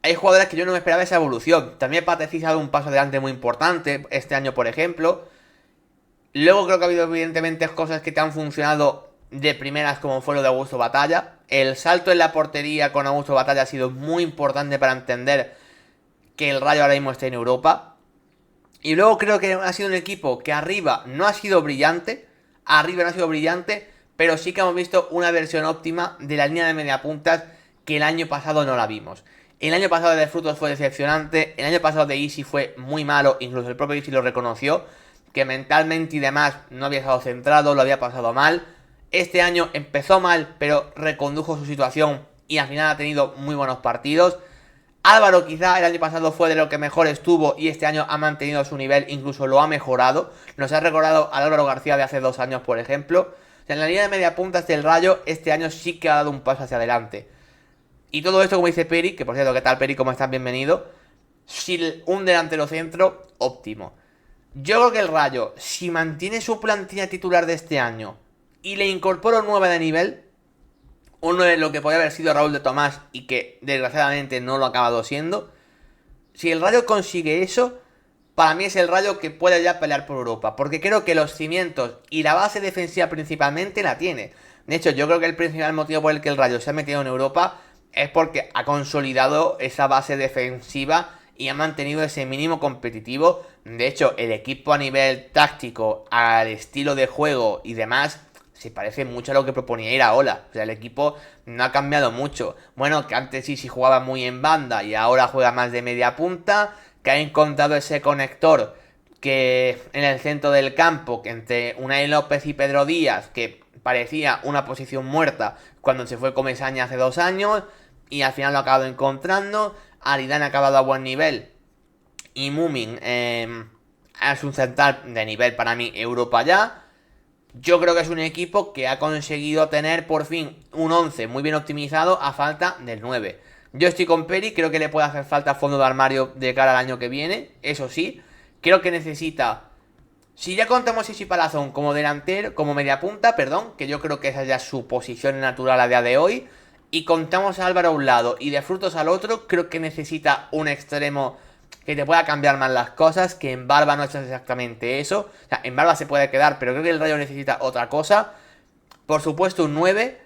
Hay jugadores que yo no me esperaba esa evolución. También Patecic ha dado un paso adelante muy importante este año, por ejemplo. Luego creo que ha habido evidentemente cosas que te han funcionado de primeras, como fue lo de Augusto Batalla. El salto en la portería con Augusto Batalla ha sido muy importante para entender que el Rayo ahora mismo está en Europa. Y luego creo que ha sido un equipo que arriba no ha sido brillante. Pero sí que hemos visto una versión óptima de la línea de mediapuntas que el año pasado no la vimos. El año pasado de Frutos fue decepcionante. El año pasado de Easy fue muy malo. Incluso el propio Easy lo reconoció. Que mentalmente y demás no había estado centrado, lo había pasado mal. Este año empezó mal, pero recondujo su situación y al final ha tenido muy buenos partidos. Álvaro quizá el año pasado fue de lo que mejor estuvo y este año ha mantenido su nivel, incluso lo ha mejorado. Nos ha recordado al Álvaro García de hace 2 años, por ejemplo. O sea, en la línea de media puntas del Rayo, este año sí que ha dado un paso hacia adelante. Y todo esto, como dice Peri, que por cierto, ¿qué tal Peri? ¿Cómo estás? Bienvenido. Si un delantero centro, óptimo. Yo creo que el Rayo, si mantiene su plantilla titular de este año y le incorpora un 9 de nivel, un 9 lo que podría haber sido Raúl de Tomás y que desgraciadamente no lo ha acabado siendo, si el Rayo consigue eso, para mí es el Rayo que puede ya pelear por Europa, porque creo que los cimientos y la base defensiva principalmente la tiene. De hecho, yo creo que el principal motivo por el que el Rayo se ha metido en Europa es porque ha consolidado esa base defensiva y ha mantenido ese mínimo competitivo. De hecho, el equipo a nivel táctico, al estilo de juego y demás, se parece mucho a lo que proponía Iraola. O sea, el equipo no ha cambiado mucho. Bueno, que antes sí jugaba muy en banda y ahora juega más de media punta, que ha encontrado ese conector que en el centro del campo, que entre Unai López y Pedro Díaz, que parecía una posición muerta cuando se fue Comesaña hace 2 años, y al final lo ha acabado encontrando. Aridane ha acabado a buen nivel. Y Moomin es un central de nivel para mí Europa ya. Yo creo que es un equipo que ha conseguido tener por fin un 11 muy bien optimizado a falta del 9. Yo estoy con Peri, creo que le puede hacer falta fondo de armario de cara al año que viene, eso sí. Creo que necesita... Si ya contamos a Isi Palazón como delantero, como mediapunta, perdón, que yo creo que esa ya es su posición natural a día de hoy, y contamos a Álvaro a un lado y de Frutos al otro, creo que necesita un extremo que te pueda cambiar más las cosas, que en Barba no es exactamente eso. O sea, en Barba se puede quedar, pero creo que el Rayo necesita otra cosa. Por supuesto, un 9.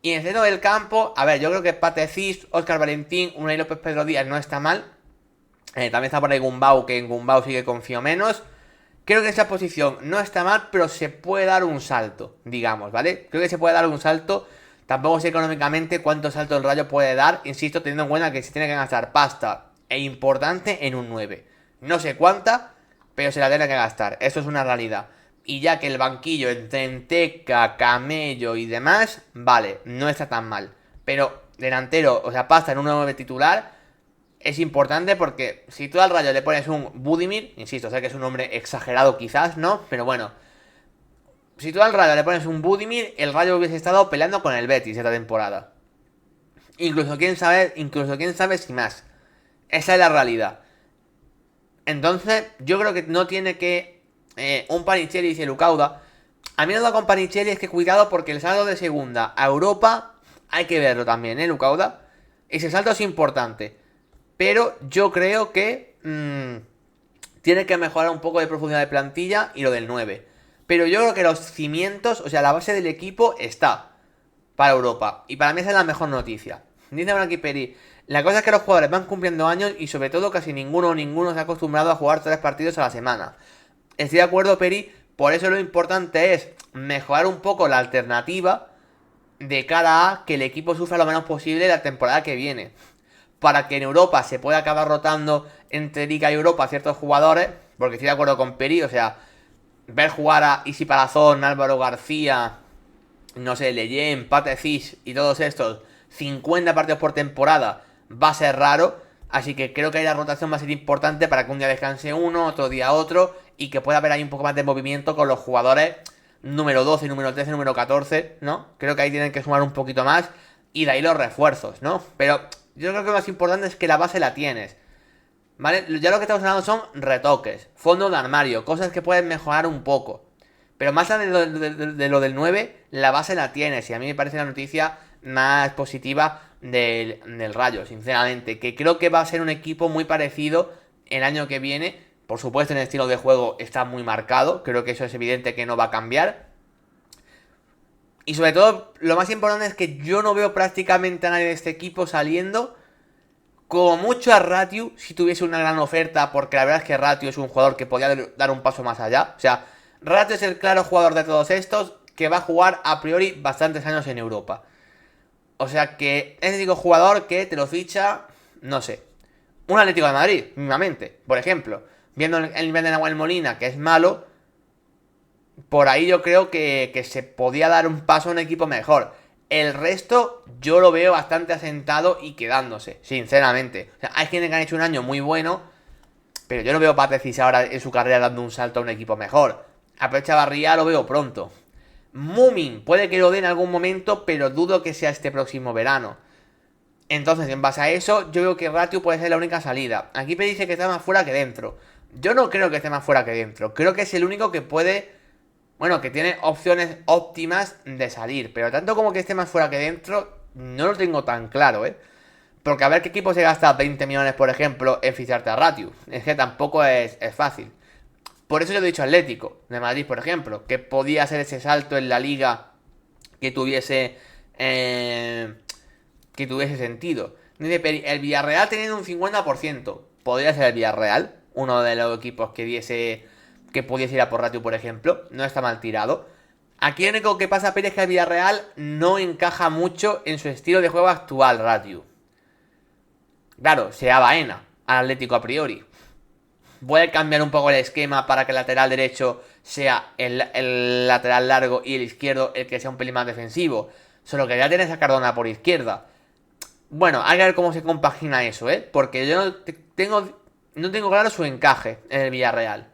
Y en el centro del campo, a ver, yo creo que Patecís, Óscar Valentín, Unai López, Pedro Díaz no está mal. También está por ahí Gumbau, que en Gumbau sí que confío menos. Creo que esa posición no está mal, pero se puede dar un salto, digamos, ¿vale? Creo que se puede dar un salto. Tampoco sé económicamente cuánto salto el Rayo puede dar, insisto, teniendo en cuenta que se tiene que gastar pasta e importante en un 9. No sé cuánta, pero se la tiene que gastar, eso es una realidad. Y ya que el banquillo entre Enteca, Camello y demás, vale, no está tan mal. Pero delantero, o sea, pasta en un 9 titular, es importante porque si tú al Rayo le pones un Budimir, insisto, sé que es un nombre exagerado quizás, ¿no? Pero bueno, si tú al Rayo le pones un Budimir, el Rayo hubiese estado peleando con el Betis esta temporada. Incluso quién sabe si más. Esa es la realidad. Entonces, yo creo que no tiene que un Panichelis y el Lucauda. A mí lo con Panichelis es que cuidado porque el salto de segunda a Europa hay que verlo también, Lucauda. Ese salto es importante. Pero yo creo que tiene que mejorar un poco de profundidad de plantilla y lo del 9. Pero yo creo que los cimientos, o sea, la base del equipo está para Europa. Y para mí esa es la mejor noticia. Dice Frankie Peri, la cosa es que los jugadores van cumpliendo años y sobre todo casi ninguno se ha acostumbrado a jugar 3 partidos a la semana. Estoy de acuerdo, Peri, por eso lo importante es mejorar un poco la alternativa de cara a que el equipo sufra lo menos posible la temporada que viene. Para que en Europa se pueda acabar rotando entre Liga y Europa ciertos jugadores, porque estoy de acuerdo con Peri, o sea, ver jugar a Isi Palazón, Álvaro García, no sé, Leyen, Patecís y todos estos 50 partidos por temporada va a ser raro, así que creo que ahí la rotación va a ser importante para que un día descanse uno, otro día otro, y que pueda haber ahí un poco más de movimiento con los jugadores número 12, número 13, número 14, ¿no? Creo que ahí tienen que sumar un poquito más, y de ahí los refuerzos, ¿no? Pero yo creo que lo más importante es que la base la tienes, ¿vale? Ya lo que estamos hablando son retoques, fondo de armario, cosas que pueden mejorar un poco. Pero más allá de lo del 9, la base la tienes. Y a mí me parece la noticia más positiva del Rayo, sinceramente. Que creo que va a ser un equipo muy parecido el año que viene. Por supuesto, en el estilo de juego está muy marcado. Creo que eso es evidente que no va a cambiar. Y sobre todo, lo más importante es que yo no veo prácticamente a nadie de este equipo saliendo. Como mucho a Ratiu, si tuviese una gran oferta. Porque la verdad es que Ratiu es un jugador que podría dar un paso más allá. O sea, Ratiu es el claro jugador de todos estos que va a jugar a priori bastantes años en Europa. O sea que es el único jugador que te lo ficha, no sé, un Atlético de Madrid, mismamente. Por ejemplo, viendo el nivel de Nahuel Molina, que es malo, por ahí yo creo que se podía dar un paso a un equipo mejor. El resto yo lo veo bastante asentado y quedándose, sinceramente. O sea, hay quienes que han hecho un año muy bueno, pero yo no veo a Patricis ahora en su carrera dando un salto a un equipo mejor. A Pep Chavarría lo veo pronto. Moomin puede que lo dé en algún momento, pero dudo que sea este próximo verano. Entonces, en base a eso, yo veo que Ratio puede ser la única salida. Aquí me dice que está más fuera que dentro. Yo no creo que esté más fuera que dentro. Creo que es el único que puede... Bueno, que tiene opciones óptimas de salir. Pero tanto como que esté más fuera que dentro, no lo tengo tan claro, ¿eh? Porque a ver qué equipo se gasta 20 millones, por ejemplo, en ficharte a Ratio. Es que tampoco es fácil. Por eso yo he dicho Atlético de Madrid, por ejemplo, que podía ser ese salto en la liga que tuviese sentido. El Villarreal teniendo un 50%, podría ser el Villarreal, uno de los equipos que pudiese ir a por Ratio, por ejemplo. No está mal tirado. Aquí lo único que pasa, Pérez, es que el Villarreal no encaja mucho en su estilo de juego actual, Ratio. Claro, sea Baena al Atlético a priori. Voy a cambiar un poco el esquema para que el lateral derecho sea el lateral largo y el izquierdo el que sea un pelín más defensivo. Solo que ya tienes a Cardona por izquierda. Bueno, hay que ver cómo se compagina eso, ¿eh? Porque yo no tengo claro su encaje en el Villarreal.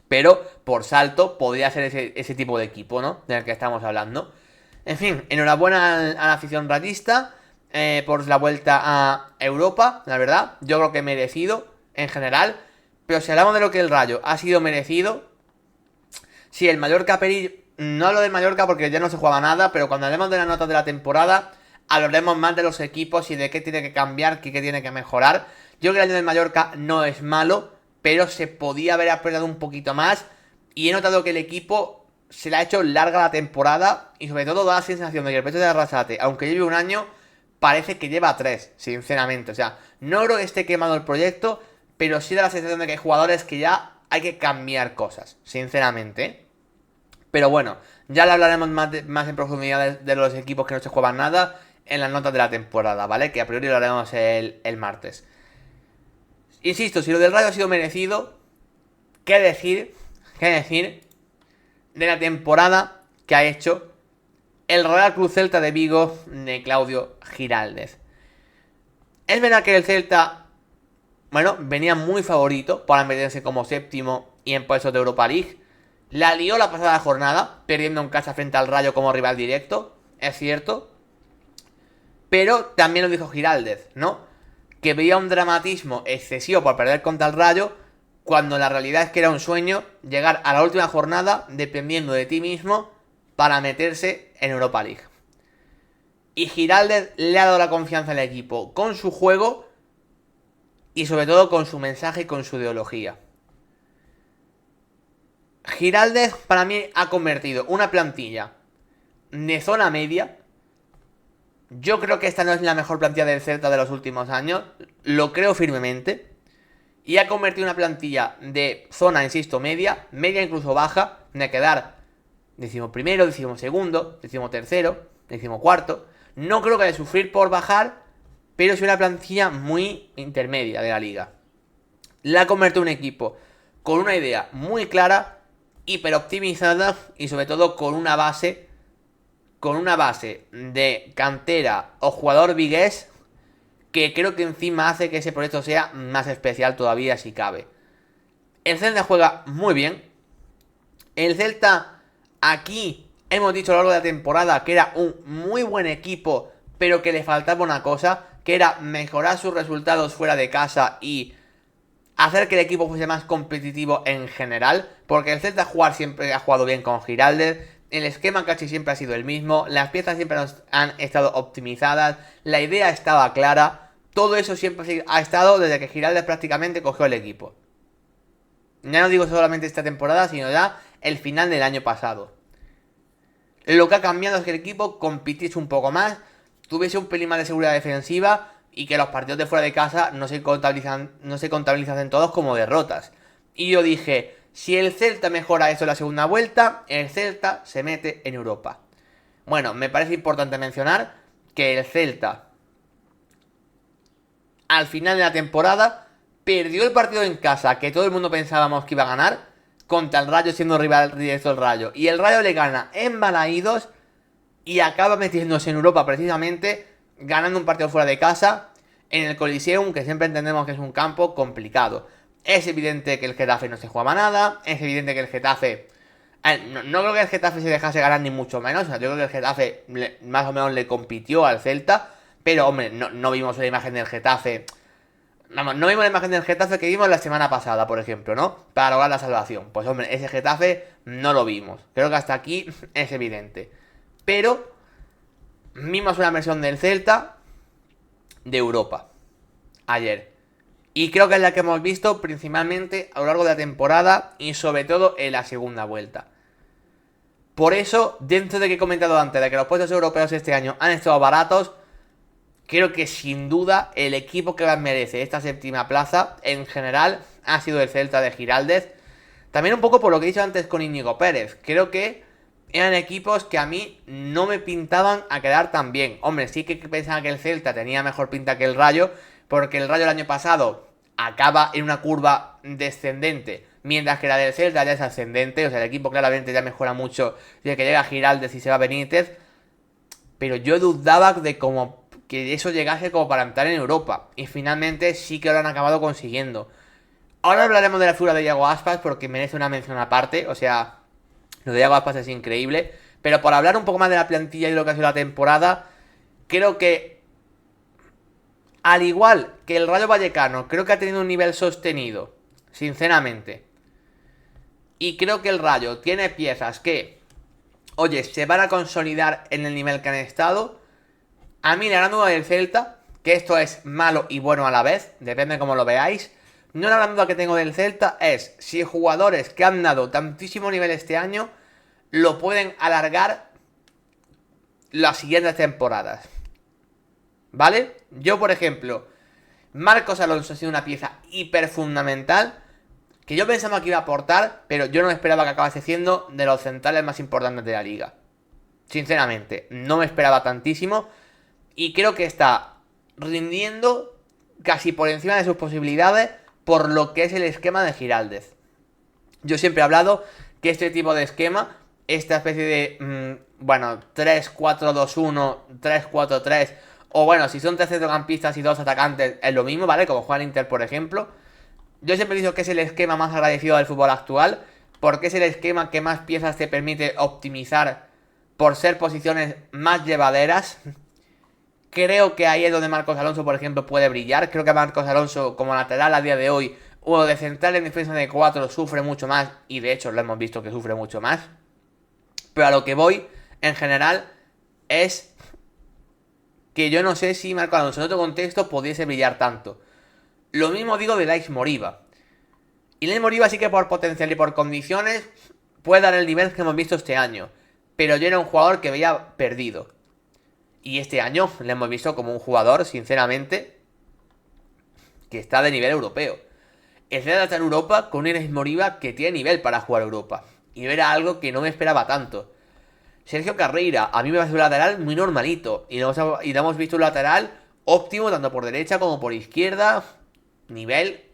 Pero por salto podría ser ese tipo de equipo, ¿no? Del que estamos hablando. En fin, enhorabuena a la afición ratista por la vuelta a Europa, la verdad. Yo creo que merecido en general. Pero si hablamos de lo que el Rayo ha sido merecido, si el Mallorca no hablo del Mallorca porque ya no se jugaba nada, pero cuando hablemos de las notas de la temporada, hablaremos más de los equipos y de qué tiene que cambiar, qué tiene que mejorar. Yo creo que el año del Mallorca no es malo, pero se podía haber apretado un poquito más. Y he notado que el equipo se le ha hecho larga la temporada y sobre todo da la sensación de que el pecho de Arrasate, aunque lleve un año, parece que lleva 3, sinceramente. O sea, no creo que esté quemado el proyecto, pero sí da la sensación de que hay jugadores que ya hay que cambiar cosas, sinceramente. Pero bueno, ya le hablaremos más en profundidad de los equipos que no se juegan nada en las notas de la temporada, ¿vale? Que a priori lo haremos el martes. Insisto, si lo del Rayo ha sido merecido, ¿qué decir de la temporada que ha hecho el Real Club Celta de Vigo de Claudio Giraldez? Es verdad que el Celta, bueno, venía muy favorito para meterse como séptimo y en puestos de Europa League. La lió la pasada jornada, perdiendo en casa frente al Rayo como rival directo, es cierto. Pero también lo dijo Giraldez, ¿no? Que veía un dramatismo excesivo por perder contra el Rayo, cuando la realidad es que era un sueño llegar a la última jornada dependiendo de ti mismo para meterse en Europa League. Y Giraldez le ha dado la confianza al equipo con su juego y sobre todo con su mensaje y con su ideología. Giraldez para mí ha convertido una plantilla de zona media. Yo creo que esta no es la mejor plantilla del Celta de los últimos años, lo creo firmemente. Y ha convertido una plantilla de zona, insisto, media incluso baja, de quedar 11º, 12º, 13º, 14º. No creo que de sufrir por bajar, pero es una plantilla muy intermedia de la liga. La ha convertido un equipo con una idea muy clara, hiper optimizada y sobre todo con una base de cantera o jugador vigués que creo que encima hace que ese proyecto sea más especial todavía si cabe. El Celta juega muy bien. El Celta aquí hemos dicho a lo largo de la temporada que era un muy buen equipo, pero que le faltaba una cosa, que era mejorar sus resultados fuera de casa y hacer que el equipo fuese más competitivo en general, porque el Celta siempre ha jugado bien con Giraldez, el esquema casi siempre ha sido el mismo, las piezas siempre han estado optimizadas, la idea estaba clara, todo eso siempre ha estado desde que Giraldez prácticamente cogió el equipo. Ya no digo solamente esta temporada, sino ya el final del año pasado. Lo que ha cambiado es que el equipo compitiese un poco más, tuviese un pelín más de seguridad defensiva y que los partidos de fuera de casa no se contabilizan todos como derrotas. Y yo dije, si el Celta mejora eso en la segunda vuelta, el Celta se mete en Europa. Bueno, me parece importante mencionar que el Celta, al final de la temporada, perdió el partido en casa que todo el mundo pensábamos que iba a ganar, contra el Rayo siendo rival directo del Rayo. Y el Rayo le gana en Balaídos y acaba metiéndose en Europa precisamente ganando un partido fuera de casa en el Coliseum, que siempre entendemos que es un campo complicado. Es evidente que el Getafe no se jugaba nada, es evidente que el Getafe... No creo que el Getafe se dejase ganar ni mucho menos, o sea, yo creo que el Getafe más o menos le compitió al Celta, pero hombre, no vimos la imagen del Getafe... Vamos, no vimos la imagen del Getafe que vimos la semana pasada, por ejemplo, ¿no? Para lograr la salvación. Pues hombre, ese Getafe no lo vimos. Creo que hasta aquí es evidente. Pero vimos una versión del Celta de Europa ayer. Y creo que es la que hemos visto principalmente a lo largo de la temporada y sobre todo en la segunda vuelta. Por eso, dentro de que he comentado antes de que los puestos europeos este año han estado baratos, creo que sin duda el equipo que más merece esta séptima plaza en general ha sido el Celta de Giraldez. También un poco por lo que he dicho antes con Íñigo Pérez. Creo que eran equipos que a mí no me pintaban a quedar tan bien. Hombre, sí que pensaba que el Celta tenía mejor pinta que el Rayo, porque el Rayo el año pasado acaba en una curva descendente, mientras que la del Celta ya es ascendente. O sea, el equipo claramente ya mejora mucho desde que llega Giraldez y se va Benítez. Pero yo dudaba de cómo que eso llegase como para entrar en Europa. Y finalmente sí que lo han acabado consiguiendo. Ahora hablaremos de la figura de Iago Aspas porque merece una mención aparte. O sea, lo de Iago Aspas es increíble. Pero por hablar un poco más de la plantilla y de lo que ha sido la temporada, creo que, al igual que el Rayo Vallecano, creo que ha tenido un nivel sostenido, sinceramente. Y creo que el Rayo tiene piezas que, oye, se van a consolidar en el nivel que han estado. A mí la gran duda del Celta, que esto es malo y bueno a la vez, depende de cómo lo veáis. No, la gran duda que tengo del Celta es si jugadores que han dado tantísimo nivel este año lo pueden alargar las siguientes temporadas. ¿Vale? Yo, por ejemplo, Marcos Alonso ha sido una pieza hiper fundamental que yo pensaba que iba a aportar, pero yo no esperaba que acabase siendo de los centrales más importantes de la liga. Sinceramente, no me esperaba tantísimo. Y creo que está rindiendo casi por encima de sus posibilidades por lo que es el esquema de Giraldez. Yo siempre he hablado que este tipo de esquema, esta especie de, 3-4-2-1, 3-4-3, o bueno, si son 3 centrocampistas y 2 atacantes, es lo mismo, ¿vale? Como juega el Inter, por ejemplo. Yo siempre he dicho que es el esquema más agradecido del fútbol actual, porque es el esquema que más piezas te permite optimizar por ser posiciones más llevaderas. Creo que ahí es donde Marcos Alonso, por ejemplo, puede brillar. Creo que Marcos Alonso, como lateral a día de hoy, o de central en defensa de 4, sufre mucho más. Y de hecho lo hemos visto que sufre mucho más. Pero a lo que voy, en general, es que yo no sé si Marcos Alonso en otro contexto pudiese brillar tanto. Lo mismo digo de Lais Moriba. Y Lais Moriba sí que por potencial y por condiciones puede dar el nivel que hemos visto este año. Pero yo era un jugador que veía perdido. Y este año le hemos visto como un jugador, sinceramente, que está de nivel europeo. El Celta está en Europa con un Lais Moriba que tiene nivel para jugar Europa. Y era algo que no me esperaba tanto. Sergio Carreira, a mí me parece un lateral muy normalito. Y lo hemos visto un lateral óptimo tanto por derecha como por izquierda. Nivel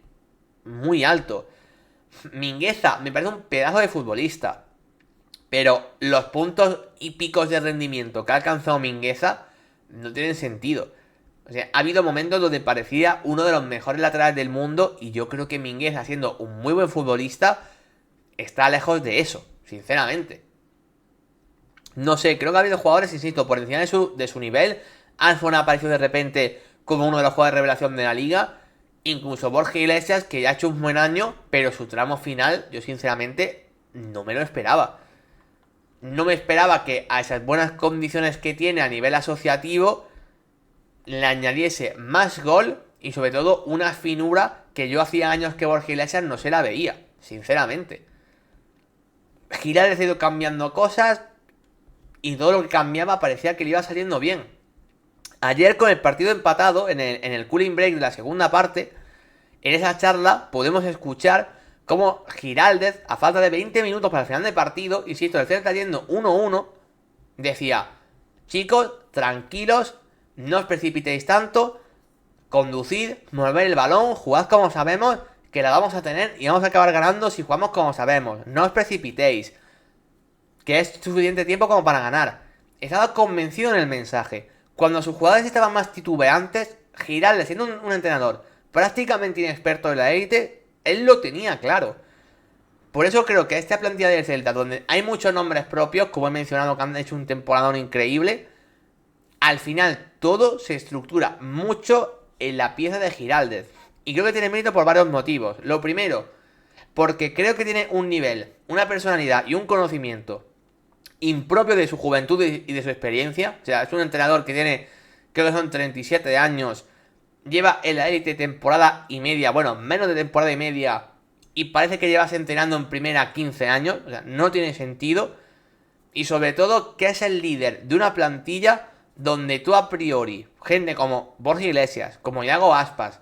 muy alto. Mingueza, me parece un pedazo de futbolista. Pero los puntos y picos de rendimiento que ha alcanzado Mingueza no tienen sentido. O sea, ha habido momentos donde parecía uno de los mejores laterales del mundo. Y yo creo que Mingueza, siendo un muy buen futbolista, está lejos de eso, sinceramente. No sé, creo que ha habido jugadores, insisto, por encima de su nivel. Alfon ha aparecido de repente como uno de los jugadores de revelación de la liga. Incluso Borja Iglesias, que ya ha hecho un buen año, pero su tramo final, yo sinceramente no me lo esperaba. No me esperaba que a esas buenas condiciones que tiene a nivel asociativo le añadiese más gol y sobre todo una finura que yo hacía años que Borja Iglesias no se la veía, sinceramente. Giraldez ha ido cambiando cosas y todo lo que cambiaba parecía que le iba saliendo bien. Ayer, con el partido empatado en el cooling break de la segunda parte, en esa charla podemos escuchar cómo Giraldez, a falta de 20 minutos para el final del partido, insisto, el Celta yendo 1-1, decía: chicos, tranquilos, no os precipitéis tanto, conducid, mover el balón, jugad como sabemos que la vamos a tener y vamos a acabar ganando si jugamos como sabemos. No os precipitéis, que es suficiente tiempo como para ganar. estaba convencido en el mensaje. Cuando sus jugadores estaban más titubeantes, Giraldes, siendo un entrenador prácticamente inexperto en la élite, él lo tenía claro. Por eso creo que esta plantilla del Celta, donde hay muchos nombres propios, como he mencionado, que han hecho un temporadón increíble, al final todo se estructura mucho en la pieza de Giraldez. Y creo que tiene mérito por varios motivos. Lo primero, porque creo que tiene un nivel, una personalidad y un conocimiento impropio de su juventud y de su experiencia. O sea, es un entrenador que tiene, creo que son 37 años, lleva en la élite temporada y media, bueno, menos de temporada y media, y parece que llevas entrenando en primera 15 años. O sea, no tiene sentido. Y sobre todo que es el líder de una plantilla donde tú a priori, gente como Borja Iglesias, como Iago Aspas,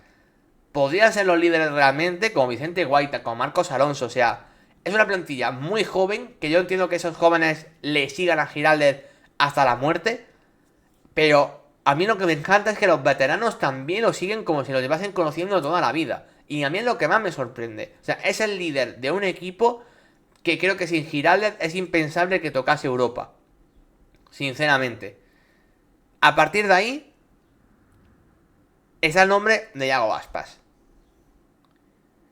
podrían ser los líderes realmente, como Vicente Guaita, como Marcos Alonso. O sea, es una plantilla muy joven, que yo entiendo que esos jóvenes le sigan a Giraldez hasta la muerte, pero a mí lo que me encanta es que los veteranos también lo siguen como si lo llevasen conociendo toda la vida. Y a mí es lo que más me sorprende. O sea, es el líder de un equipo que creo que sin Giraldez es impensable que tocase Europa. Sinceramente. A partir de ahí está el nombre de Iago Aspas.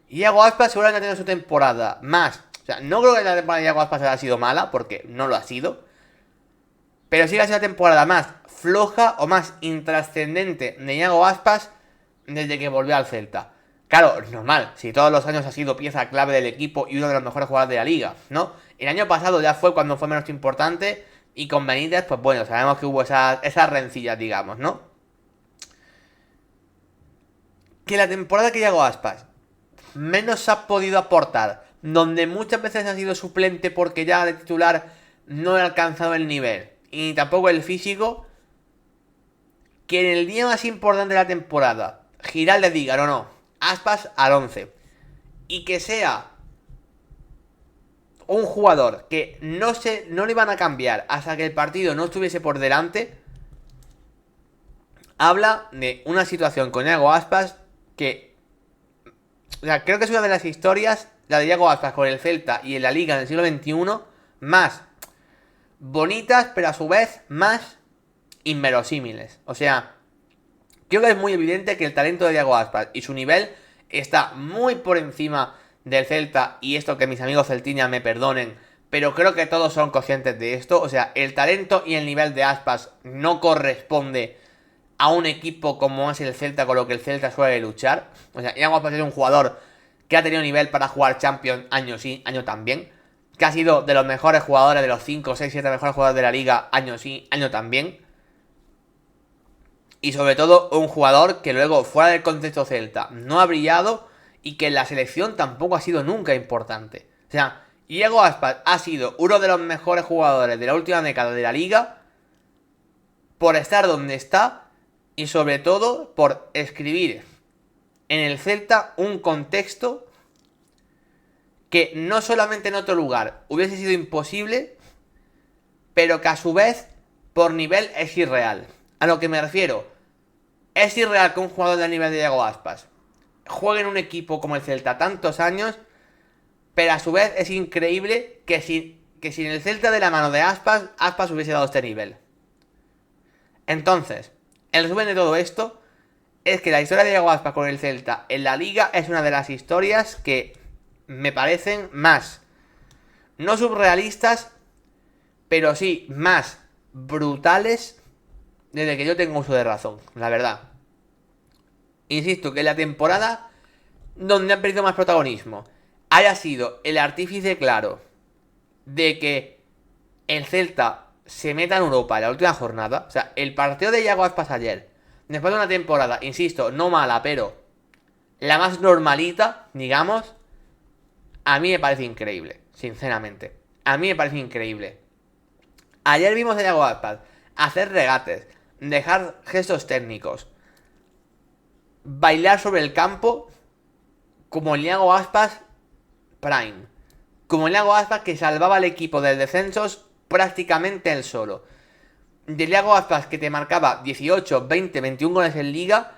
Iago Aspas seguramente ha tenido su temporada más. O sea, no creo que la temporada de Iago Aspas haya sido mala, porque no lo ha sido. Pero sí que ha sido la temporada más floja o más intrascendente de Iago Aspas desde que volvió al Celta. Claro, normal, si todos los años ha sido pieza clave del equipo y uno de los mejores jugadores de la liga, ¿no? El año pasado ya fue cuando fue menos importante, y con Benítez, pues bueno, sabemos que hubo esas rencillas, digamos, ¿no? Que la temporada que Iago Aspas menos ha podido aportar, donde muchas veces ha sido suplente porque ya de titular no ha alcanzado el nivel, y tampoco el físico, que en el día más importante de la temporada Giraldez diga, no, Aspas al 11, y que sea un jugador que no le iban a cambiar hasta que el partido no estuviese por delante, habla de una situación con Iago Aspas que, o sea, creo que es una de las historias, la de Iago Aspas con el Celta y en la Liga en el siglo XXI, más bonitas, pero a su vez más inverosímiles. O sea, creo que es muy evidente que el talento de Iago Aspas y su nivel está muy por encima del Celta, y esto que mis amigos celtiñas me perdonen, pero creo que todos son conscientes de esto. O sea, el talento y el nivel de Aspas no corresponde a un equipo como es el Celta, con lo que el Celta suele luchar. O sea, Iago Aspas es un jugador que ha tenido nivel para jugar Champions año sí, año también, que ha sido de los mejores jugadores, de los 5, 6, 7 mejores jugadores de la liga año sí, año también. Y sobre todo un jugador que luego fuera del contexto Celta no ha brillado, y que en la selección tampoco ha sido nunca importante. O sea, Iago Aspas ha sido uno de los mejores jugadores de la última década de la liga por estar donde está, y sobre todo por escribir en el Celta un contexto que no solamente en otro lugar hubiese sido imposible, pero que a su vez por nivel es irreal. A lo que me refiero, es irreal que un jugador del nivel de Iago Aspas juegue en un equipo como el Celta tantos años, pero a su vez es increíble que sin el Celta de la mano de Aspas, Aspas hubiese dado este nivel. Entonces, el resumen de todo esto es que la historia de Iago Aspas con el Celta en la liga es una de las historias que me parecen más, no surrealistas, pero sí más brutales desde que yo tengo uso de razón, la verdad. Insisto, que la temporada donde han perdido más protagonismo haya sido el artífice claro de que el Celta se meta en Europa en la última jornada. O sea, el partido de Iago Aspas ayer, después de una temporada, insisto, no mala, pero la más normalita, digamos, a mí me parece increíble, sinceramente. A mí me parece increíble. Ayer vimos a Iago Aspas hacer regates, dejar gestos técnicos, bailar sobre el campo como el Iago Aspas Prime. Como el Iago Aspas que salvaba al equipo del descensos prácticamente él solo. Del Iago Aspas que te marcaba 18, 20, 21 goles en liga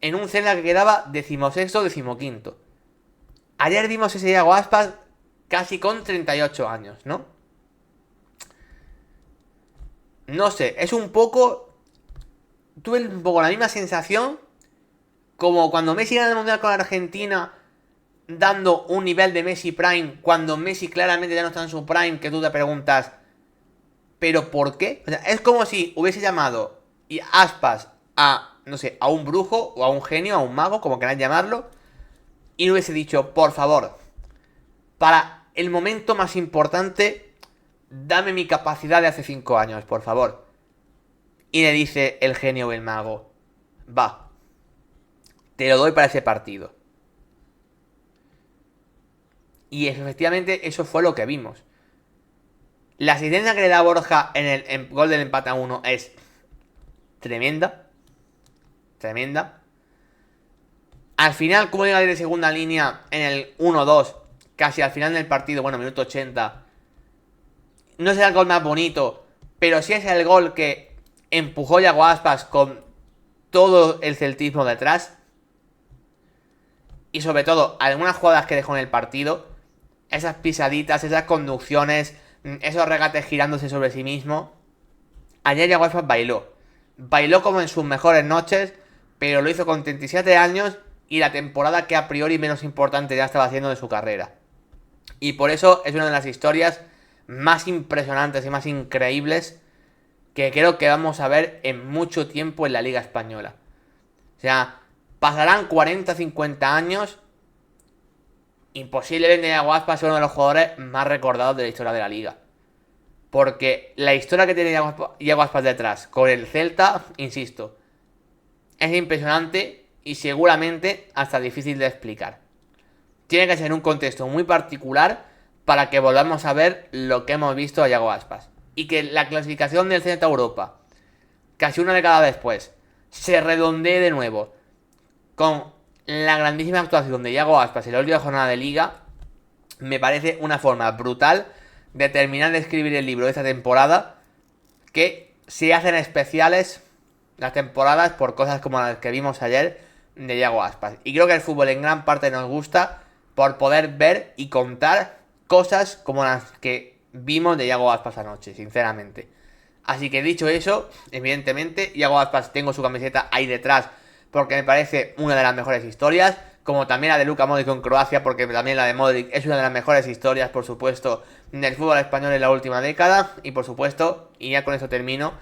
en un Celta que quedaba 16º, 15º. Ayer vimos ese Iago Aspas casi con 38 años, ¿no? no sé, es un poco... Tuve un poco la misma sensación como cuando Messi gana el Mundial con Argentina, dando un nivel de Messi Prime, cuando Messi claramente ya no está en su Prime, que tú te preguntas, ¿pero por qué? O sea, es como si hubiese llamado y Aspas a, no sé, a un brujo o a un genio, a un mago, como queráis llamarlo, y le hubiese dicho, por favor, para el momento más importante, dame mi capacidad de hace 5 años, por favor. Y le dice el genio o el mago, va, te lo doy para ese partido. Y efectivamente eso fue lo que vimos. La asistencia que le da Borja en el gol del empate a 1 es tremenda. Tremenda. Al final, como llega de segunda línea en el 1-2, casi al final del partido, bueno, minuto 80. No será el gol más bonito, pero sí es el gol que empujó Yago Aspas con todo el celtismo detrás. Y sobre todo, algunas jugadas que dejó en el partido, esas pisaditas, esas conducciones, esos regates girándose sobre sí mismo. Ayer Yago Aspas bailó. Bailó como en sus mejores noches, pero lo hizo con 37 años y la temporada que a priori menos importante ya estaba haciendo de su carrera. Y por eso es una de las historias más impresionantes y más increíbles que creo que vamos a ver en mucho tiempo en la Liga Española. O sea, pasarán 40, 50 años y posiblemente Yago Aspas sea uno de los jugadores más recordados de la historia de la Liga. Porque la historia que tiene Yago Aspas detrás con el Celta, insisto, es impresionante y seguramente hasta difícil de explicar. Tiene que ser un contexto muy particular para que volvamos a ver lo que hemos visto a Yago Aspas. Y que la clasificación del Celta a Europa, casi una década después, se redondee de nuevo con la grandísima actuación de Yago Aspas en la última jornada de Liga, me parece una forma brutal de terminar de escribir el libro de esta temporada, que se hacen especiales las temporadas por cosas como las que vimos ayer de Yago Aspas. Y creo que el fútbol en gran parte nos gusta por poder ver y contar cosas como las que vimos de Yago Aspas anoche, sinceramente. Así que dicho eso, evidentemente, Yago Aspas, tengo su camiseta ahí detrás porque me parece una de las mejores historias, como también la de Luka Modric con Croacia, porque también la de Modric es una de las mejores historias, por supuesto, del fútbol español en la última década. Y por supuesto, y ya con eso termino,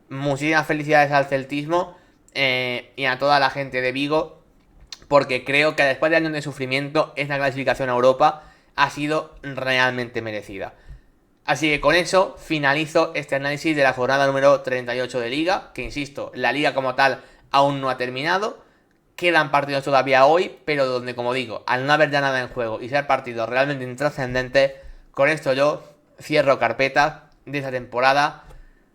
muchísimas felicidades al celtismo y a toda la gente de Vigo, porque creo que después de años de sufrimiento, esta clasificación a Europa ha sido realmente merecida. Así que con eso finalizo este análisis de la jornada número 38 de Liga, que insisto, la Liga como tal aún no ha terminado. Quedan partidos todavía hoy, pero donde, como digo, al no haber ya nada en juego y ser partidos realmente intrascendentes, con esto yo cierro carpeta de esta temporada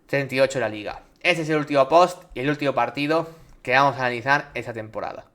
38 de la Liga. Este es el último post y el último partido que vamos a analizar esta temporada.